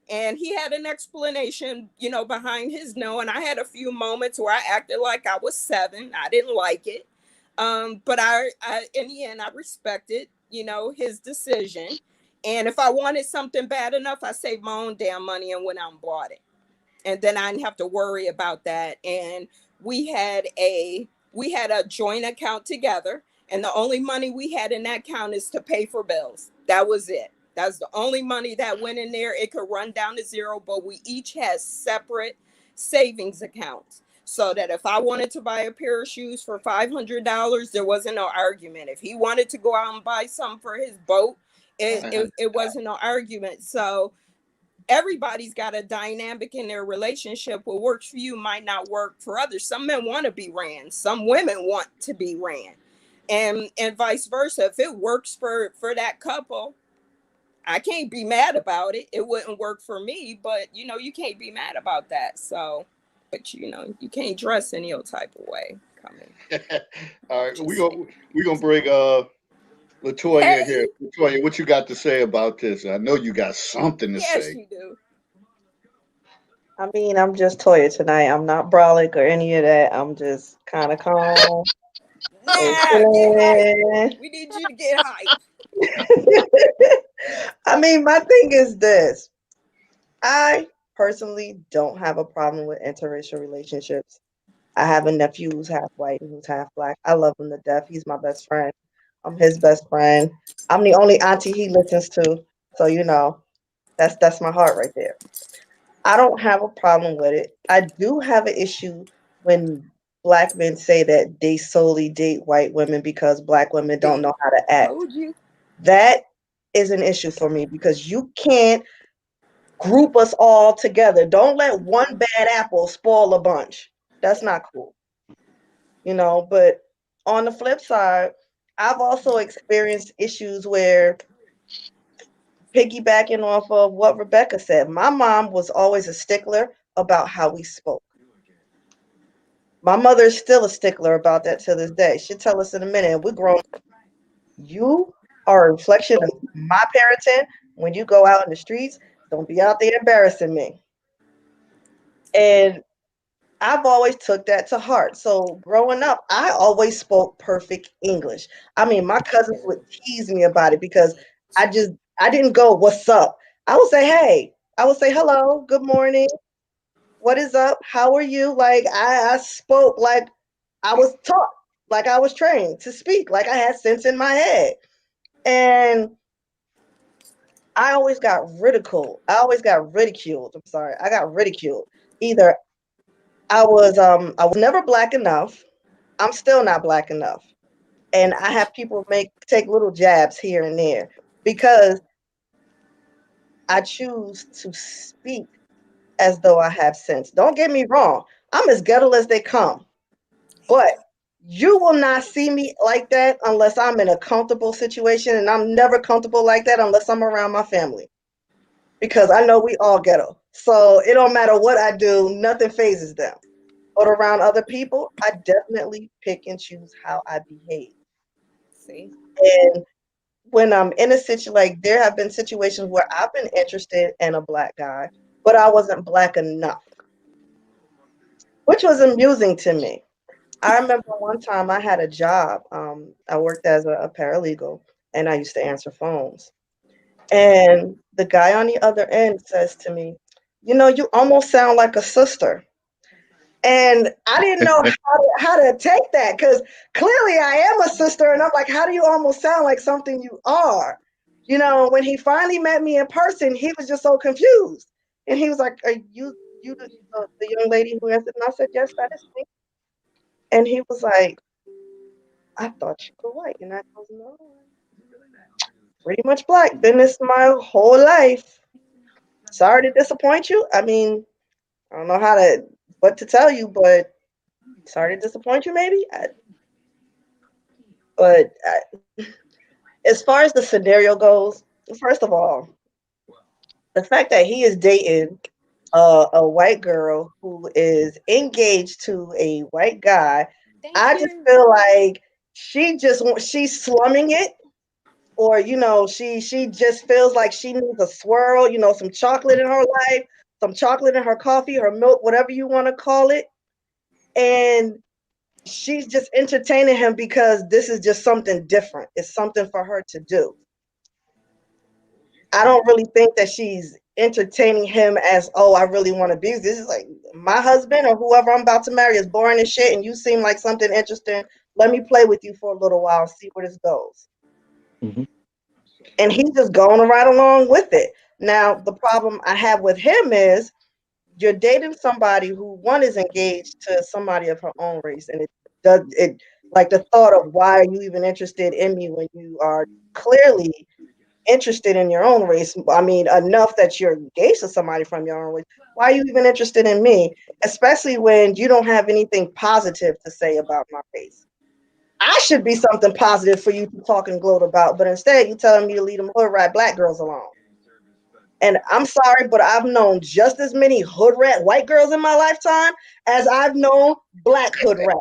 And he had an explanation, behind his no. And I had a few moments where I acted like I was 7. I didn't like it. But I in the end, I respected, his decision. And if I wanted something bad enough, I saved my own damn money and went out and bought it. And then I didn't have to worry about that. And we had a joint account together, and the only money we had in that account is to pay for bills. That was it. That's the only money that went in there. It could run down to zero, but we each had separate savings accounts. So that if I wanted to buy a pair of shoes for $500, there wasn't no argument. If he wanted to go out and buy something for his boat, it wasn't no argument. So everybody's got a dynamic in their relationship. What works for you might not work for others. Some men want to be ran, some women want to be ran, and vice versa. If it works for that couple, I can't be mad about it. It wouldn't work for me, but you can't be mad about that. So, but you can't dress any old type of way. All right, Just we gonna bring Latoya in here. hey, Latoya, what you got to say about this? I know you got something to yes say. you do. I mean, I'm just Toya tonight. I'm not brolic or any of that. I'm just kind of calm and Nah, get hype. chilling. We need you to get hype. I mean, my thing is this. I personally don't have a problem with interracial relationships. I have a nephew who's half white and who's half black. I love him to death. He's my best friend. I'm his best friend. I'm the only auntie he listens to. So that's my heart right there. I don't have a problem with it. I do have an issue when black men say that they solely date white women because black women don't See, know how to act. told you. That is an issue for me because you can't group us all together. Don't let one bad apple spoil a bunch. That's not cool, you know. But on the flip side, I've also experienced issues where, piggybacking off of what Rebecca said, my mom was always a stickler about how we spoke. My mother is still a stickler about that to this day. She'll tell us in a minute, and we're grown. You are a reflection of my parenting. When you go out in the streets, don't be out there embarrassing me. And I've always took that to heart. So growing up, I always spoke perfect English. I mean, my cousins would tease me about it because I just I didn't go, "What's up?" I would say, "Hey." I would say, "Hello, good morning. What is up? How are you?" Like I spoke like I was taught, like I was trained to speak, like I had sense in my head. And I always got ridiculed. I always got ridiculed. I'm sorry. I got ridiculed. Either I was never black enough. I'm still not black enough. And I have people make take little jabs here and there because I choose to speak as though I have sense. Don't get me wrong. I'm as ghetto as they come. But you will not see me like that unless I'm in a comfortable situation, and I'm never comfortable like that unless I'm around my family. Because I know we all ghetto. So it don't matter what I do, nothing phases them. But around other people, I definitely pick and choose how I behave. See, And when I'm in a situation, like there have been situations where I've been interested in a black guy, but I wasn't black enough, which was amusing to me. I remember one time I had a job. I worked as a paralegal, and I used to answer phones. And the guy on the other end says to me, "You know, you almost sound like a sister." And I didn't know how to take that because clearly I am a sister. And I'm like, how do you almost sound like something you are? You know, when he finally met me in person, he was just so confused. And he was like, "Are you the young lady who answered?" And I said, "Yes, that is me." And he was like, "I thought you were white." And I goes, "No, pretty much black. Been this my whole life. Sorry to disappoint you. I mean, I don't know what to tell you, but sorry to disappoint you, maybe." But as far as the scenario goes, first of all, the fact that he is dating a white girl who is engaged to a white guy, thank I just you. feel like she's slumming it, or she just feels like she needs a swirl, some chocolate in her life, some chocolate in her coffee, her milk, whatever you want to call it, and she's just entertaining him because this is just something different. It's something for her to do. I don't really think that she's entertaining him as, "Oh, I really want to be." This is like, my husband or whoever I'm about to marry is boring as shit, and you seem like something interesting. Let me play with you for a little while, see where this goes. Mhm. And he's just going right along with it. Now, the problem I have with him is you're dating somebody who one is engaged to somebody of her own race, and it like the thought of, why are you even interested in me when you are clearly interested in your own race? I mean, enough that you're engaged to somebody from your own race. Why are you even interested in me? Especially when you don't have anything positive to say about my race. I should be something positive for you to talk and gloat about, but instead you telling me to leave them hood rat black girls alone. And I'm sorry, but I've known just as many hood rat white girls in my lifetime as I've known black hood rat.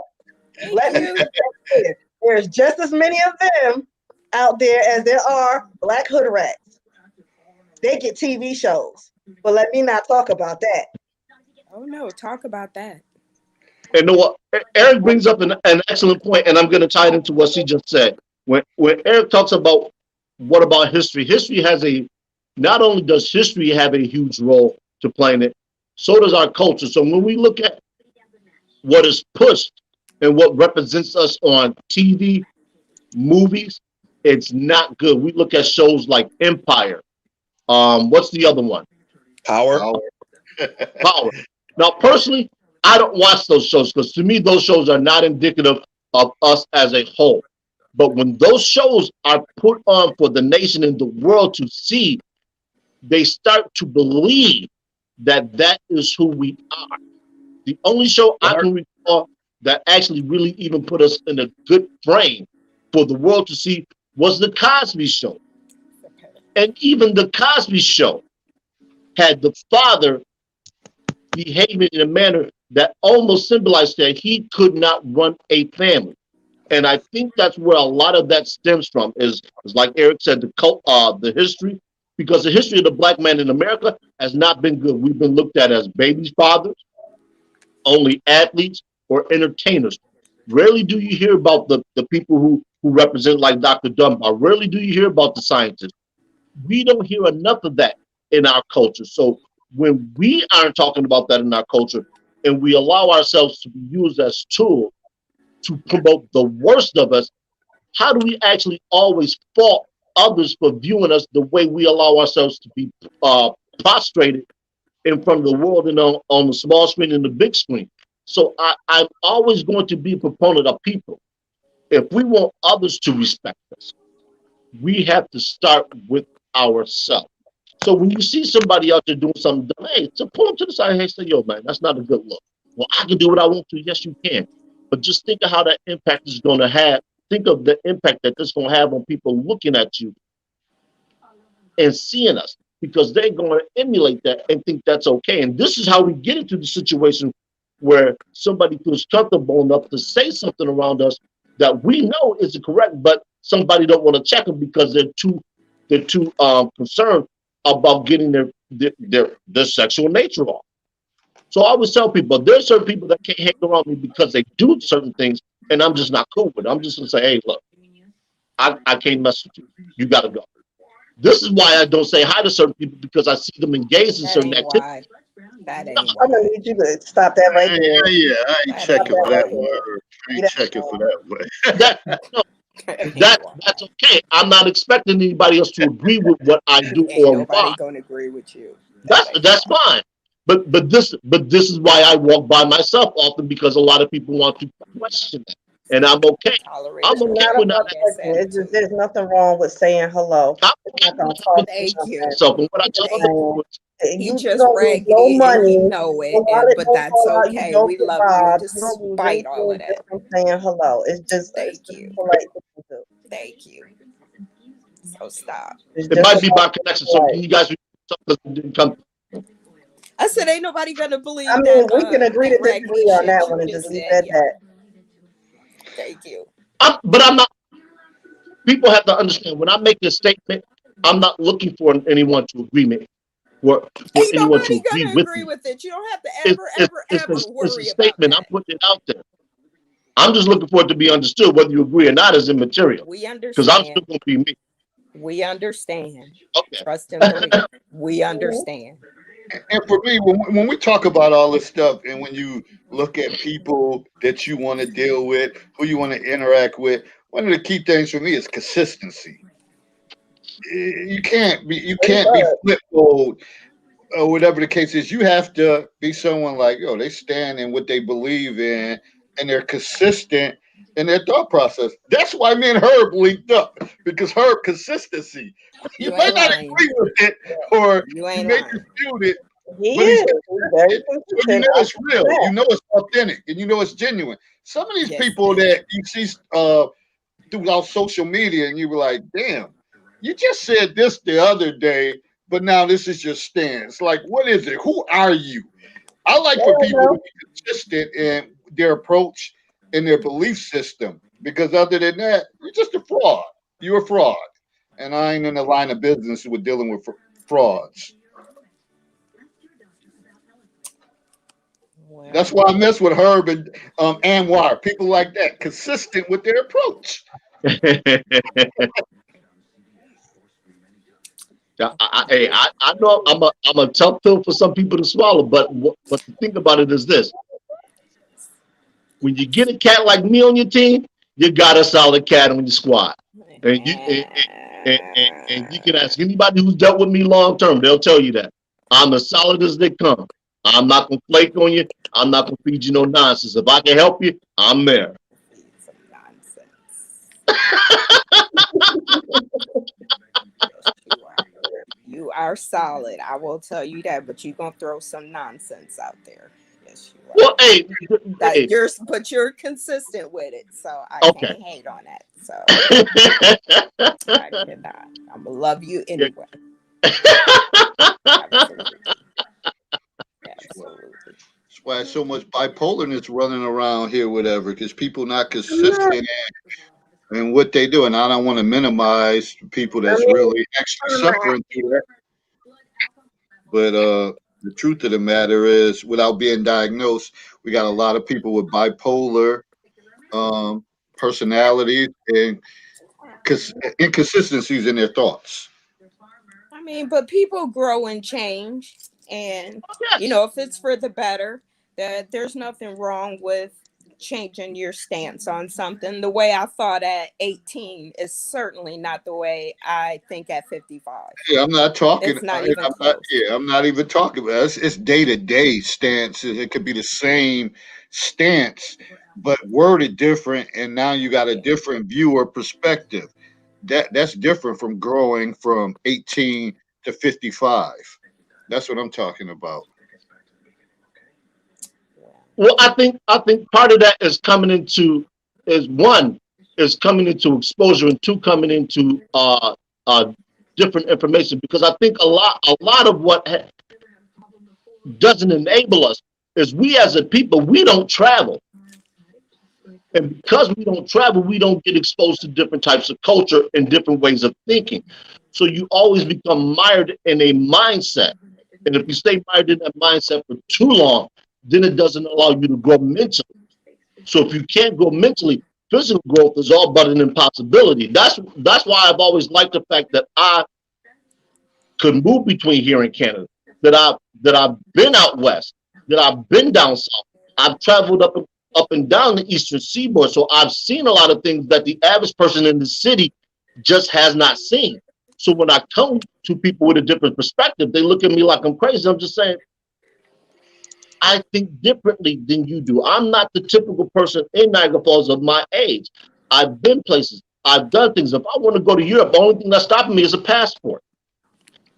Thank Let me you. put that clear. There's just as many of them out there as there are black hood rats. They get TV shows, but let me not talk about that. Oh no, talk about that. And know what? Eric brings up an excellent point, and I'm going to tie it into what she just said. When Eric talks about what about history, history has a not only does history have a huge role to play in it, so does our culture. So when we look at what is pushed and what represents us on TV, movies, it's not good. We look at shows like Empire. What's the other one? Power. Power. Power. Now, personally, I don't watch those shows because to me, those shows are not indicative of us as a whole. But when those shows are put on for the nation and the world to see, they start to believe that that is who we are. The only show I can recall that actually really even put us in a good frame for the world to see was the Cosby Show. And even the Cosby Show had the father behaving in a manner that almost symbolized that he could not run a family. And I think that's where a lot of that stems from is like Eric said, the history, because the history of the black man in America has not been good. We've been looked at as babies' fathers, only athletes, or entertainers. Rarely do you hear about the people who represent like Dr. Dunbar. Rarely do you hear about the scientists. We don't hear enough of that in our culture. So when we aren't talking about that in our culture and we allow ourselves to be used as tools to promote the worst of us, how do we actually always fault others for viewing us the way we allow ourselves to be prostrated in front of the world and on the small screen and the big screen? So I'm always going to be a proponent of people. If we want others to respect us, we have to start with ourselves. So when you see somebody out there doing something, hey, so pull them to the side and say, yo, man, that's not a good look. Well, I can do what I want to. Yes, you can. But just think of how that impact is going to have. Think of the impact that this is going to have on people looking at you and seeing us, because they're going to emulate that and think that's okay. And this is how we get into the situation where somebody feels comfortable enough to say something around us that we know isn't correct, but somebody don't want to check them because they're too concerned about getting their sexual nature off. So I always tell people there's certain people that can't hang around me because they do certain things, and I'm just not cool with it. I'm just gonna say, hey, look, I can't mess with you. You gotta go. This is why I don't say hi to certain people, because I see them engaged in certain activities. That ain't I'm gonna need you to stop that right there. Yeah, I ain't checking for that word. I ain't checking for that word. That's okay. I'm not expecting anybody else to agree with what I do ain't or nobody why. gonna agree with you. That's fine. But this is why I walk by myself often, because a lot of people want to question that, and I'm okay. I'm It's okay not with about that. question. It's just there's nothing wrong with saying hello. I'm It's not gonna okay cost Thank you. myself, and what I tell other people is, He You just don't lose raggedy no and money. he know it, but Don't that's fall out. You okay. don't We get love you robbed. You don't lose despite all of anything that. just from saying hello. It's just Thank you. polite thing to do. Thank you. So stop. It's it just might be about by connection. So polite. can you guys repeat something that didn't come? I said, ain't nobody gonna believe I mean, that we can agree to raggedy disagree on shit that you one and just just leave said. it at Yeah. that. Thank you. But I'm not. People have to understand, when I make a statement, I'm not looking for anyone to agree me, for Ain't anyone to nobody agree gonna with agree me. with it. You don't have to It's, ever it's a worry about statement. I'm that. putting it out there. I'm just looking for it to be understood. Whether you agree or not is immaterial, We because I'm still understand. going to be me. We understand. Okay. Trust and believe. We understand. And for me, when we talk about all this stuff, and when you look at people that you want to deal with, who you want to interact with, one of the key things for me is consistency. You can't be flip mode or whatever the case is. You have to be someone like, yo, they stand in what they believe in, and they're consistent in their thought process. That's why me and Herb linked up, because Herb consistency. You You might ain't not lying. agree with it, or You you ain't may lying. dispute it, He but he's is. He's very consistent. So you consistent. know I it's see real. You that. know it's authentic, and you know it's genuine. Some of these Yes, people thank that you. you see throughout social media, and you were like, damn, you just said this the other day, but now this is your stance. Like, what is it? Who are you? I like They for don't people to know. be consistent in their approach and their belief system, because other than that, you're just a fraud. You're a fraud. And I ain't in the line of business with dealing with frauds. That's Well, why I mess with Herb and Anwar, people like that, consistent with their approach. Hey, I know I'm a tough pill for some people to swallow, but the thing about it is this: when you get a cat like me on your team, you got a solid cat on your squad, and and you can ask anybody who's dealt with me long term; they'll tell you that I'm as solid as they come. I'm not gonna flake on you. I'm not gonna feed you no nonsense. If I can help you, I'm there. Some nonsense. Yes, you are. You are solid. I will tell you that, but you're gonna throw some nonsense out there. Yes, you Well, are. hey, That hey, you're consistent with it, so I okay. can't hate on that. So I cannot. I'm gonna love you Yeah. anyway. Absolutely, absolutely. That's why so much bipolarness running around here, whatever, because people not No, consistent in what they do. And I don't want to minimize people I that's mean, really actually I'm not. suffering through that. But the truth of the matter is, without being diagnosed, we got a lot of people with bipolar um, personalities and inconsistencies in their thoughts. I mean, but people grow and change, and Yes. if it's for the better, that there's nothing wrong with changing your stance on something. The way I thought at 18 is certainly not the way I think at 55. Yeah, I'm not talking. It's not even close. Yeah, I'm not even talking about it. It's day to day stances. It could be the same stance, but worded different, and now you got a Yeah. different view or perspective. That's different from growing from 18 to 55. That's what I'm talking about. Well, I think part of that is coming into is one is coming into exposure and two coming into different information because I think a lot of what doesn't enable us is we as a people we don't travel. And because we don't travel, we don't get exposed to different types of culture and different ways of thinking. So you always become mired in a mindset. And if you stay mired in that mindset for too long, then it doesn't allow you to grow mentally. So if you can't grow mentally, physical growth is all but an impossibility. That's why I've always liked the fact that I could move between here and Canada, that I've been out west, that I've been down south. I've traveled up and down the eastern seaboard. So I've seen a lot of things that the average person in the city just has not seen. So when I come to people with a different perspective, they look at me like I'm crazy. I'm just saying, I think differently than you do. I'm not the typical person in Niagara Falls of my age. I've been places. I've done things. If I want to go to Europe, the only thing that's stopping me is a passport.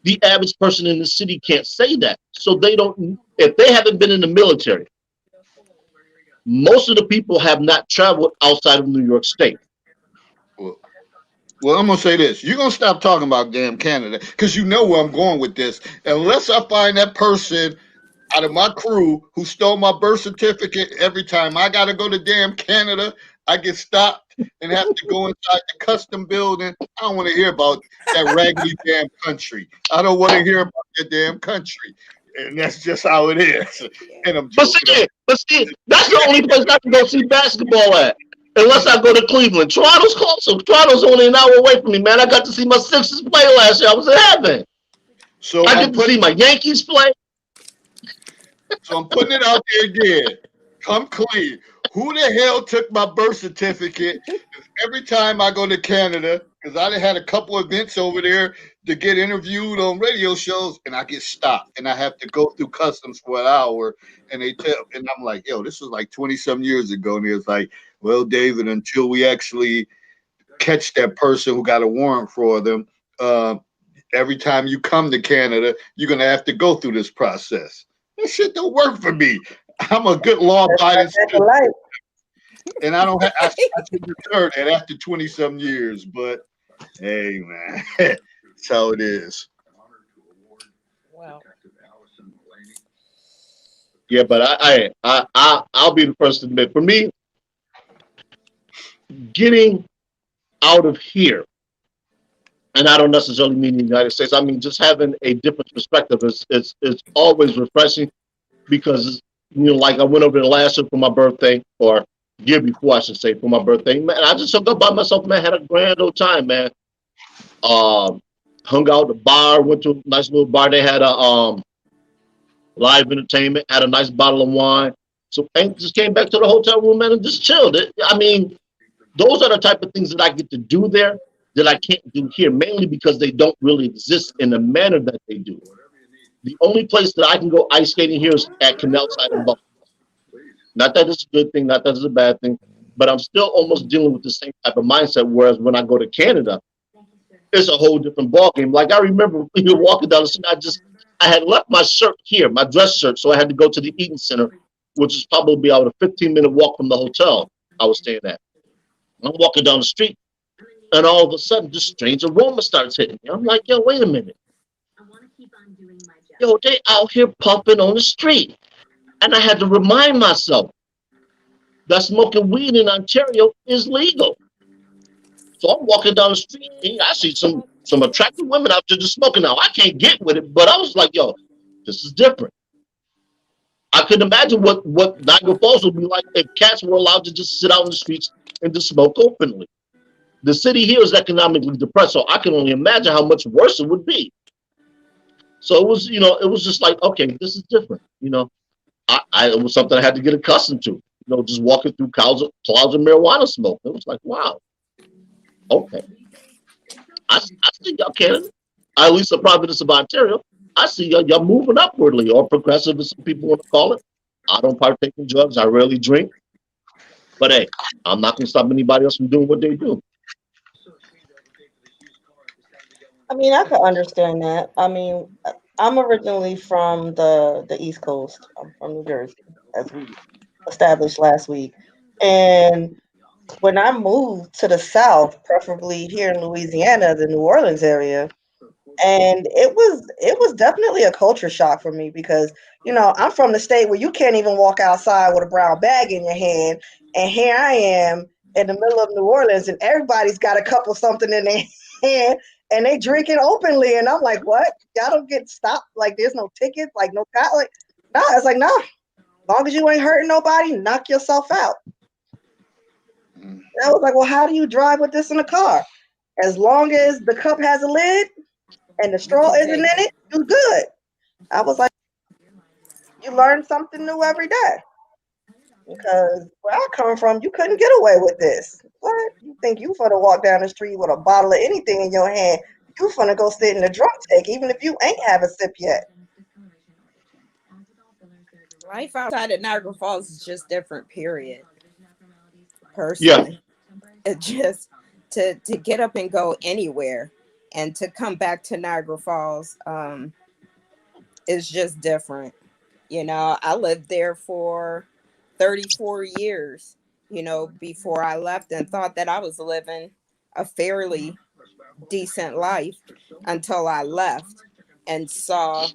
The average person in the city can't say that. So they don't, if they haven't been in the military, most of the people have not traveled outside of New York State. Well, well, I'm gonna say this. You're gonna stop talking about damn Canada because you know where I'm going with this. Unless I find that person out of my crew who stole my birth certificate every time I got to go to damn Canada, I get stopped and have to go inside the custom building. I don't want to hear about that raggedy damn country. I don't want to hear about that damn country. And that's just how it is. And I'm But joking. see, but see, that's the only place I can go see basketball at. Unless I go to Cleveland. Toronto's closer. Toronto's only an hour away from me, man. I got to see my Sixers play last year. I was in heaven. So I I'm get to putting see my Yankees play. so I'm putting it out there again. Come clean. Who the hell took my birth certificate every time I go to Canada, because I had a couple events over there to get interviewed on radio shows, and I get stopped, and I have to go through customs for an hour, and they tell, and I'm like, yo, this was like 20 some years ago, and it's like, well, David, until we actually catch that person who got a warrant for them, uh, every time you come to Canada, you're gonna have to go through this process. That shit don't work for me. I'm a good That's law-abiding for citizen, life. and I don't have. I should return that after 20 some years, but hey, man, that's how it is. Well, Yeah, but I'll be the first to admit. For me, getting out of here, and I don't necessarily mean the United States. I mean just having a different perspective is always refreshing because like I went over to last year for my birthday, or year before I should say for my birthday. Man, I just took up by myself, man. Had a grand old time, man. Um, Hung out at the bar, went to a nice little bar. They had a live entertainment, had a nice bottle of wine. So and just came back to the hotel room, man, and just chilled. I mean, those are the type of things that I get to do there that I can't do here, mainly because they don't really exist in the manner that they do. The only place that I can go ice skating here is at Canal Side in Buffalo. Not that it's a good thing, not that it's a bad thing, but I'm still almost dealing with the same type of mindset. Whereas when I go to Canada, it's a whole different ballgame. Like I remember you're walking down the street, I had left my shirt here, my dress shirt, so I had to go to the Eaton Center, which is probably about a 15-minute walk from the hotel I was staying at. I'm walking down the street, and all of a sudden, this strange aroma starts hitting me. I'm like, yo, wait a minute. Yo, they out here pumping on the street. And I had to remind myself that smoking weed in Ontario is legal. So I'm walking down the street and I see some attractive women out there just smoking. Now I can't get with it, but I was like, yo, this is different. I could imagine what Niagara Falls would be like if cats were allowed to just sit out in the streets and just smoke openly. The city here is economically depressed, so I can only imagine how much worse it would be. So it was, it was just like, okay, this is different. It was something I had to get accustomed to. Just walking through clouds of marijuana smoke. It was like, wow, okay. I see y'all Canada, at least the province of Ontario. I see y'all moving upwardly, or progressive, as some people want to call it. I don't partake in drugs. I rarely drink. But hey, I'm not going to stop anybody else from doing what they do. I mean, I could understand that. I mean, I'm originally from the East Coast. I'm from New Jersey, as we established last week. And when I moved to the South, preferably here in Louisiana, the New Orleans area, and it was definitely a culture shock for me because I'm from the state where you can't even walk outside with a brown bag in your hand, and here I am in the middle of New Orleans, and everybody's got a cup of something in their hand, and they drinking openly, and I'm like, what? Y'all don't get stopped? Like, there's no tickets, like no cop, like, no. It's like, no. As long as you ain't hurting nobody, knock yourself out. And I was like, well, how do you drive with this in a car? As long as the cup has a lid and the You straw can isn't in take it. it, you're good. I was like, you learn something new every day. Because where I come from, you couldn't get away with this. What? You think you finna walk down the street with a bottle of anything in your hand? You finna go sit in the drunk tank, even if you ain't have a sip yet. Life outside of Niagara Falls is just different, period. Yeah, Personally, it just to get up and go anywhere, and to come back to Niagara Falls, is just different. I lived there for 34 years. Before I left, and thought that I was living a fairly decent life until I left and saw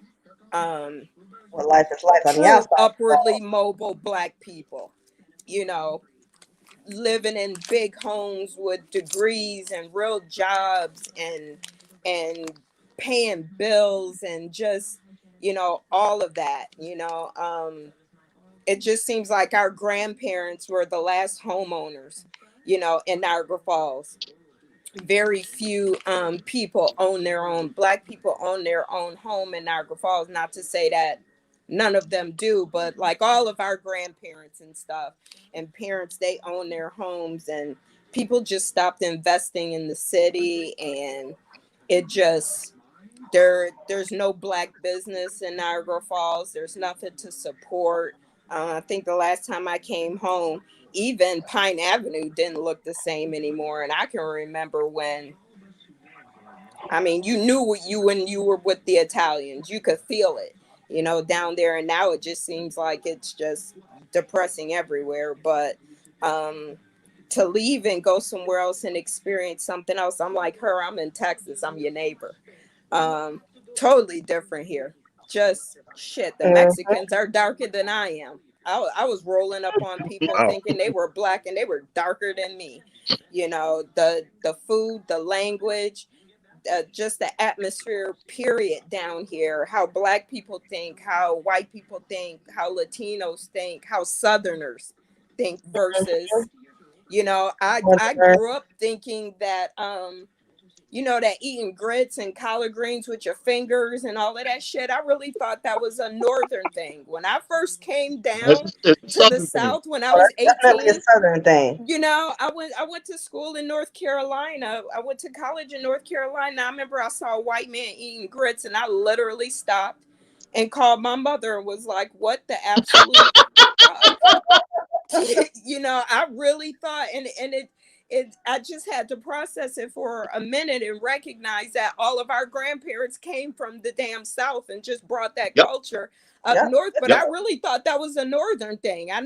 um, Well, life is life on the true outside. upwardly mobile black people, you know, living in big homes with degrees and real jobs, and paying bills, and just all of that. It just seems like our grandparents were the last homeowners, in Niagara Falls. Very few people own their own, black people own their own home in Niagara Falls. Not to say that none of them do, but like all of our grandparents and stuff and parents, they own their homes, and people just stopped investing in the city, and it just there's no black business in Niagara Falls. There's nothing to support. I think the last time I came home, even Pine Avenue didn't look the same anymore. And I can remember when, I mean, you knew what you when you were with the Italians, you could feel it, down there. And now it just seems like it's just depressing everywhere. But um, to leave and go somewhere else and experience something else, I'm like her. I'm in Texas. I'm your neighbor. Um, Totally different here. Just shit. The Mm-hmm. Mexicans are darker than I am. I was rolling up on people wow. thinking they were black, and they were darker than me. The food, the language, just the atmosphere. Period. Down here, how black people think, how white people think, how Latinos think, how Southerners think versus I grew up thinking that that eating grits and collard greens with your fingers and all of that shit. I really thought that was a northern thing. When I first came down It's a to the southern thing. south when I Well, was that's definitely a 18, southern thing. I went to school in North Carolina. I went to college in North Carolina. I remember I saw a white man eating grits, and I literally stopped and called my mother and was like, "What the absolute fuck?" I really thought, and it I just had to process it for a minute and recognize that all of our grandparents came from the damn South and just brought that Yep. culture up Yep. north. But Yep. I really thought that was a northern thing. I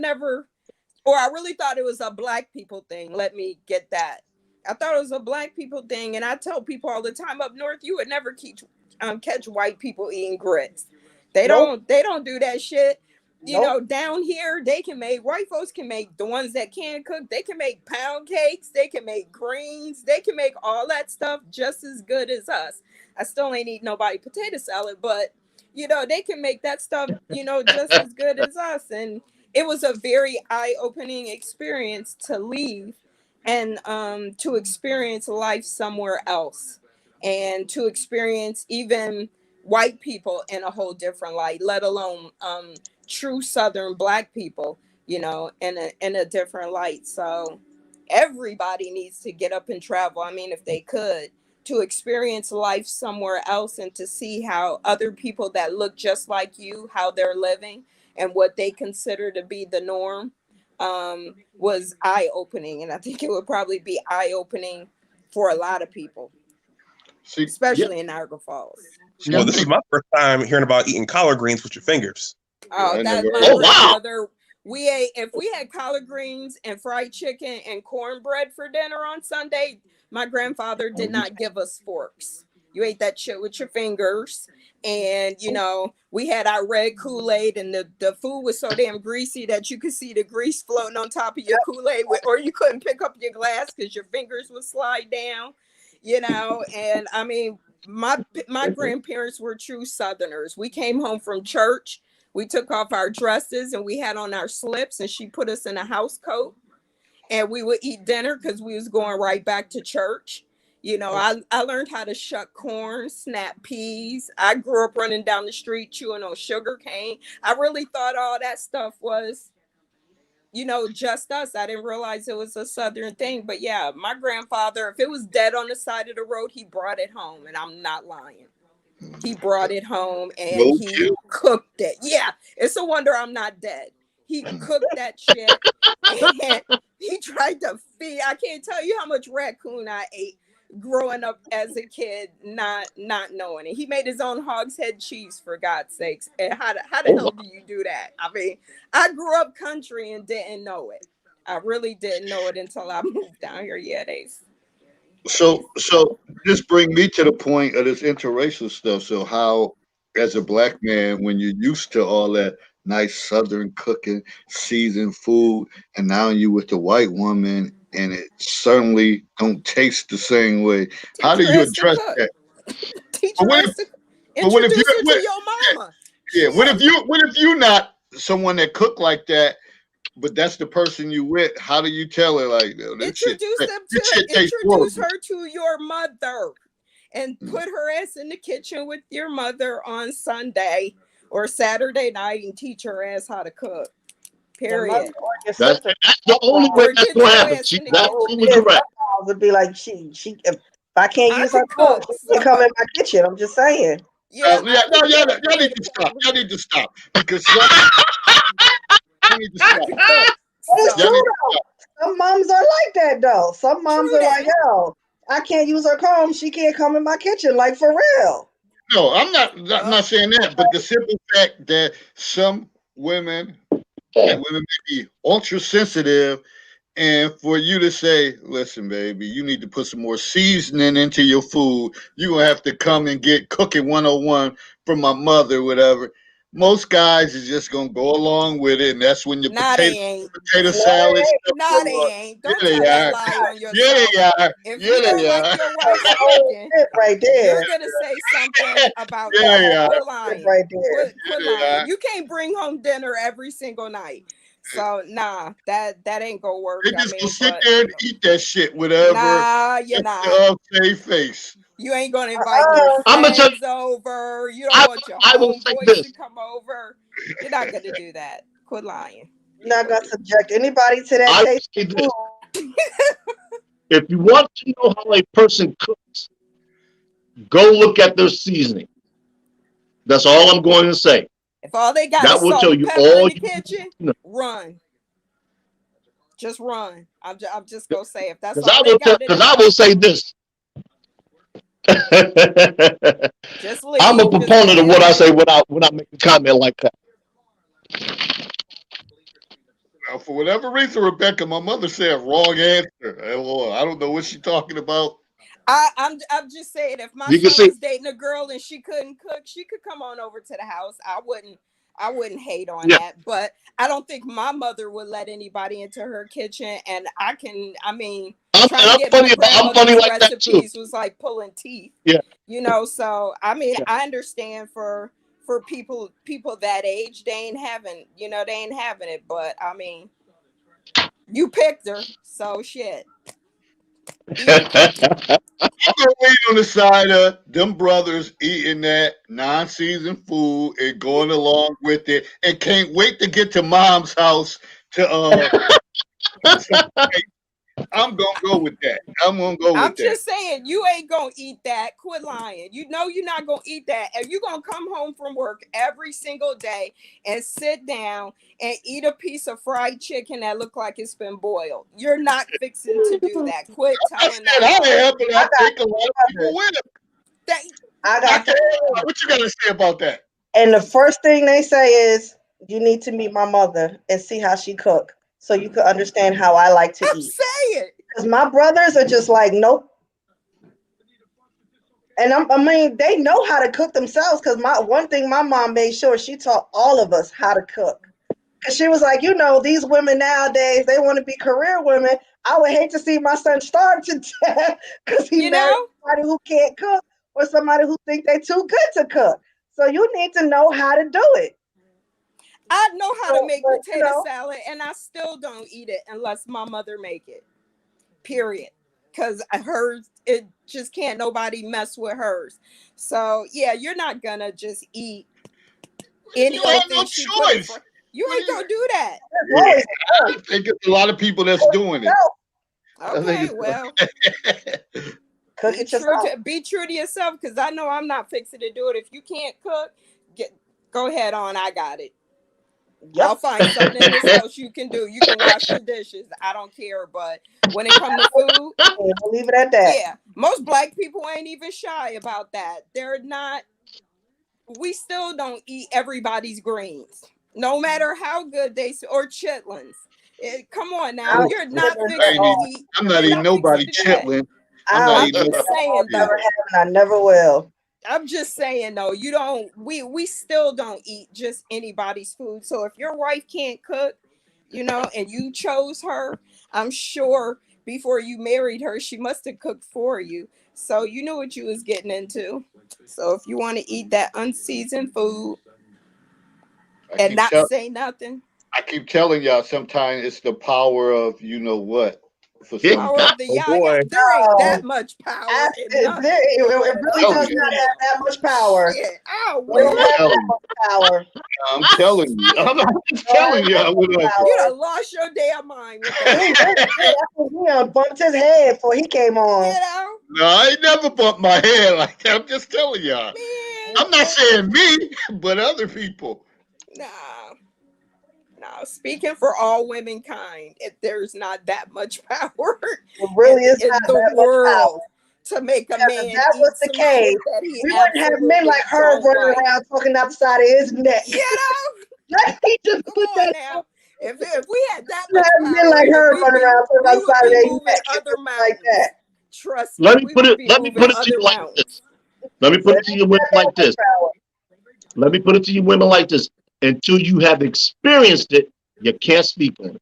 really thought it was a black people thing. Let me get that. I thought it was a black people thing, and I tell people all the time up north, you would never catch white people eating grits. They Nope. don't do that shit. Nope. Down here they can make white folks can make the ones that can cook. They can make pound cakes. They can make greens. They can make all that stuff just as good as us. I still ain't eat nobody potato salad, but they can make that stuff just as good as us. And it was a very eye-opening experience to leave and to experience life somewhere else and to experience even white people in a whole different light, let alone true Southern black people, in a different light. So everybody needs to get up and travel. I mean, if they could, to experience life somewhere else and to see how other people that look just like you, how they're living and what they consider to be the norm, was eye-opening. And I think it would probably be eye-opening for a lot of people, See, especially in Niagara Falls. see, Well, I this is think my first time hearing about eating collard greens with your fingers. Oh, I that's never my Oh, heard that. wow. grandmother. If we had collard greens and fried chicken and cornbread for dinner on Sunday, my grandfather did not give us forks. You ate that shit with your fingers. And, we had our red Kool-Aid, and the food was so damn greasy that you could see the grease floating on top of your Kool-Aid, or you couldn't pick up your glass because your fingers would slide down, And I mean, my grandparents were true Southerners. We came home from church. We took off our dresses and we had on our slips, and she put us in a house coat, and we would eat dinner because we was going right back to church. I learned how to shuck corn, snap peas. I grew up running down the street chewing on sugar cane. I really thought all that stuff was, just us. I didn't realize it was a Southern thing. But yeah, my grandfather, if it was dead on the side of the road, he brought it home, and I'm not lying. He brought it home and No he kill. cooked it. Yeah, it's a wonder I'm not dead. He cooked that shit and he tried to feed. I can't tell you how much raccoon I ate growing up as a kid, not knowing it. He made his own hog's head cheese, for God's sakes. And how the Oh, hell wow. do you do that? I mean, I grew up country and didn't know it. I really didn't know it until I moved down here. Yeah, So this bring me to the point of this interracial stuff. So how, as a black man, when you're used to all that nice Southern cooking, seasoned food, and now you with the white woman, and it certainly don't taste the same way. How teach do her you as to address cook. that? Teach But her what as if, to but what if you, introduce her to what, your mama. yeah, Shit. what if you not someone that cook like that, but that's the person you with? How do you tell her like, "Yo, this shit tastes Introduce horrible"? her to your mother and Mm. put her ass in the kitchen with your mother on Sunday or Saturday night and teach her ass how to cook. Your mother Period. or your That's sister. the only way Or that's get going to your happen. ass in the That's That's what kitchen. only it is. correct. My mom would be like, she if I can't I use her could phone, cook, she so can come in my kitchen. I'm just saying. yeah, Yeah, I no, could y'all, cook. y'all need to stop. Y'all need to stop because you need to I stop. could cook. But it's So Y'all true need to though. stop. Some moms are like that though. Some moms true are like, that. yo, I can't use her comb. She can't come in my kitchen. Like for real. No, I'm Yep. not saying that, but the simple fact that some women and women may be ultra sensitive, and for you to say, "Listen, baby, you need to put some more seasoning into your food. You're gonna have to come and get cooking 101 from my mother, whatever." Most guys is just gonna go along with it, and that's when your Nah, they ain't. potato No, salad it stuff Nah, go they on. ain't. Yeah, Don't they tell that are. lie on Yeah, yourself. they are. If Yeah, you don't they like are. your That's wife's the whole cooking, shit right you're there. gonna say something about Yeah, that. they are. Quit Shit lying. right there. Quit Yeah, they lying. are. You can't bring home dinner every single night. So nah, that ain't gonna work. They I just gonna mean, sit but there and eat that shit, whatever. nah, you're That's not. the save face. You ain't gonna invite no I'm gonna tell you. friends over. You don't I want your I will say homeboys to this. come over. You're not gonna do that. Quit lying. You're not gonna subject anybody to that I will taste say of this. food. If you want to know how a person cooks, go look at their seasoning. That's all I'm going to say. If all they got That is will salt tell and you pepper all in the you kitchen, need to know. run. Just run. I'm just gonna say if that's Because all they got in the I house, will say this. just I'm a leave. Just proponent of leave it what I alone. say when I make a comment like that. Now, for whatever reason, Rebecca, my mother said wrong answer. Lord, I don't know what she's talking about. I'm just saying if my You can son see, was dating a girl and she couldn't cook, she could come on over to the house. I wouldn't hate on yeah, that, but I don't think my mother would let anybody into her kitchen. And I mean, trying to get my I'm funny grandmother's like that too. recipes was like pulling teeth, Yeah, So I mean, yeah. I understand for people that age, they ain't having it. But I mean, you picked her, so shit. Eat. I'm gonna wait on the side of them brothers eating that non-seasoned food and going along with it, and can't wait to get to mom's house to I'm gonna go with that. I'm gonna go I'm with that. just saying, you ain't gonna eat that. Quit lying. You know you're not gonna eat that. And you're gonna come home from work every single day and sit down and eat a piece of fried chicken that look like it's been boiled. You're not fixing to do that. Quit I telling said that I lie. am, but I I got think a lot of people will. That, I I got can't, what you gotta say about that? and the first thing they say is you need to meet my mother and see how she cook so you can understand how I like to I'm eat. saying. Because my brothers are just like, nope. And I mean, they know how to cook themselves. Because my one thing, my mom made sure she taught all of us how to cook. Because she was like, these women nowadays, they want to be career women. I would hate to see my son starve to death because he You married know, somebody who can't cook or somebody who think they're too good to cook. So you need to know how to do it. I know how to So, make but potato salad and I still don't eat it unless my mother make it. Period. Because hers, it just can't nobody mess with hers. So yeah, you're not gonna just eat You any have old no thing she put in choice. front. You What do ain't you? gonna do that. there's Yeah, always a I choice think it's a lot of people that's for doing it. yourself. I Okay, well, think it's. Cook it yourself. be true to yourself because I know I'm not fixing to do it. If you can't cook, go ahead on. I got it. I'll Yep. find something in this house you can do. You can wash the dishes. I don't care. But when it comes to food, And we'll leave it at that. yeah, most black people ain't even shy about that. They're not. We still don't eat everybody's greens, no matter how good or chitlins. Come on I now, don't you're eat not chitlins I at fixing ain't to all. eating, eat. I'm not You're eating not fixing nobody to do that. chitlin. I I'm don't not eat I'm eating chitlins just at nobody all. saying Never though. chitlin. have and I never will. I'm just saying though. You don't. We still don't eat just anybody's food. So if your wife can't cook, and you chose her, I'm sure before you married her, she must have cooked for you. So you knew what you was getting into. So if you want to eat that unseasoned food I and keep not tell say nothing, I keep telling y'all sometimes it's the power of you know what for some power people. of the Oh yaya, boy. there ain't Oh, that much power in it really Tell does you. not unseasoned. have that much power. Shit, I We don't I'm will. have that telling you. much power. I'm telling you. I'm just We don't have telling that y'all much what You power. done lost your damn mind with He that. really did. I think he bumped his head before he came You on. know, No, I ain't never bumped my head like that. I'm just telling y'all. man. I'm not saying me, but other people. Nah, nah. Speaking for all womankind, there's not that much power It in really is not in the that much power. world to make a Because if man that was eat the some case, shit that he we wouldn't have men like absolutely her don't running like. around talking out the side of his neck. You know, He just come put on that. now. If we had that We much have men power, like then her running around talking we out the would side of be their moving neck and other stuff like that. mountains. Trust me, we would be let me moving put it to other you like mountains. this. Let me So put it it to you ain't women got that like much this. power. Let me put it to you women like this. Until you have experienced it, you can't speak on it.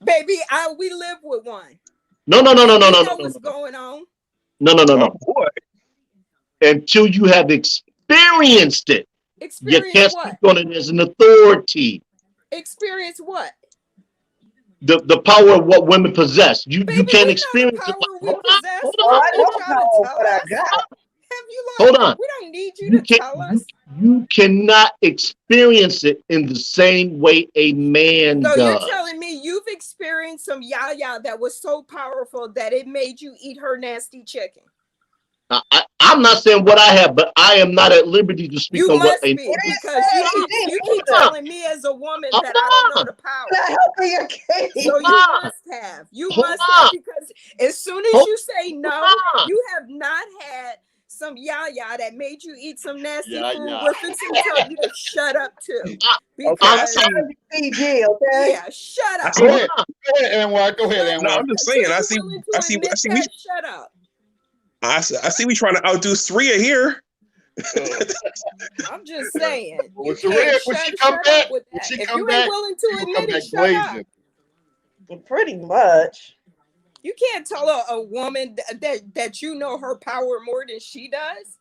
Baby, we live with one. No, no, no, no, And no, we no, know no, no, what's no, going on. no, no, no, Oh no. boy. Until you have experienced it, you Experience can't speak what? on it as an authority. Experience what? The power of what women possess. You Baby, can't we know the experience it. power we Hold on, possess. hold We Oh, on, I don't hold know need on, the y'all to power of tell what I us. got. Have you hold look? on. We don't need you You to can't. tell us. You cannot experience it in the same way a man So you're does. telling me you've experienced some yaya that was so powerful that it made you eat her nasty chicken. I'm not saying what I have, but I am not at liberty to speak You on what must be, because you keep telling me as a woman that I don't know the power. Not helping your case. So you must have. You must have, because as soon as you say no, you have not had some yaya that made you eat some nasty food. We're fixing to tell you to shut up too. Because PG, okay? yeah, shut up. Go ahead, NY. Go ahead, No, NY. I'm just saying. I see. Shut up. I see. We trying to outdo Sria here. I'm just saying. You When she can't come shut back, up with when that. she If come you back, ain't willing to she will come admit back it, shut up. blazing. Pretty much. You can't tell a woman that you know her power more than she does.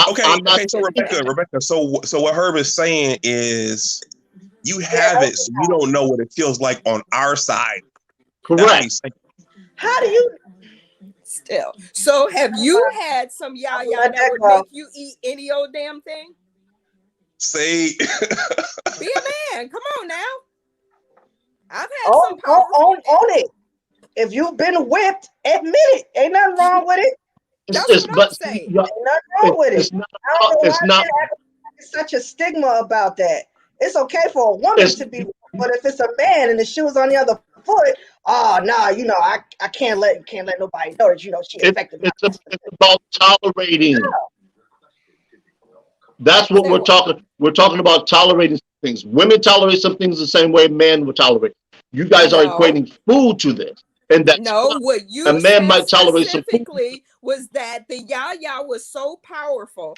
Okay. So Rebecca. So what Herb is saying is, you have it, so you don't know what it feels like on our side. correct. How do you Still? So have you had some yaya that would make you eat any old damn thing? Say, be a man. Come on now. I've had some power. powerful. On it. If you've been whipped, admit it. Ain't nothing wrong with it. That's what I'm saying. Ain't nothing wrong with it. I don't know why there's such a stigma about that. It's okay for a woman to be, but if it's a man and the shoe's on the other foot, oh no, you know, I can't let nobody know that, you know, she affected me. It's about tolerating. Yeah. That's what we're talking. We're talking about tolerating things. Women tolerate some things the same way men would tolerate. You guys are equating food to this, and that's what you a man said might tolerate some food. specifically was that the yaya was so powerful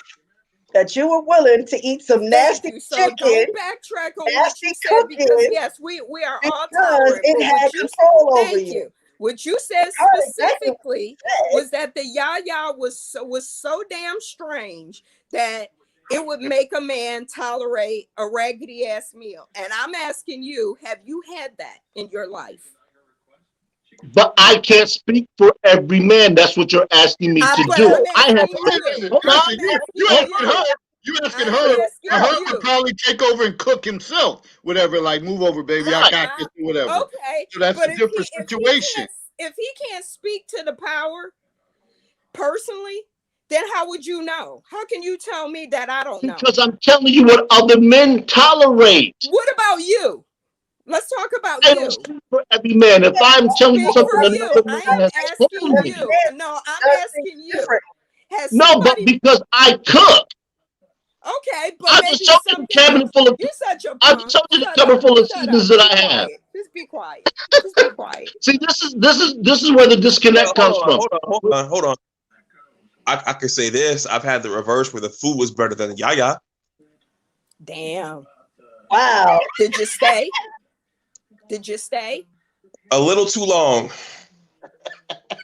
that you were willing to eat some nasty chicken. So don't backtrack on what you said, because yes, we are all tolerant. It had control over you. What you said specifically was that the yaya was so damn strange that it would make a man tolerate a raggedy ass meal. And I'm asking you, have you had that in your life? But I can't speak for every man. That's what you're asking me to do. I have. You asking her. Her could probably take over and cook himself. Whatever, like, move over, baby. I got this, whatever. Okay. So that's a different situation. If he can't speak to the power personally, then how would you know? How can you tell me that I don't know? Because I'm telling you what other men tolerate. What about you? Let's talk about I you. don't speak for every man. If I'm telling you something, another man has told me. No, I'm asking you. No, but because I cook. Okay, but I just showed you the cabinet full of. I just showed you the cupboard full of seasons that I have. Just be quiet. Just be quiet. See, this is where the disconnect comes from. Hold on. I could say this. I've had the reverse where the food was better than yaya. Damn. Wow. Did you stay? Did you stay? A little too long.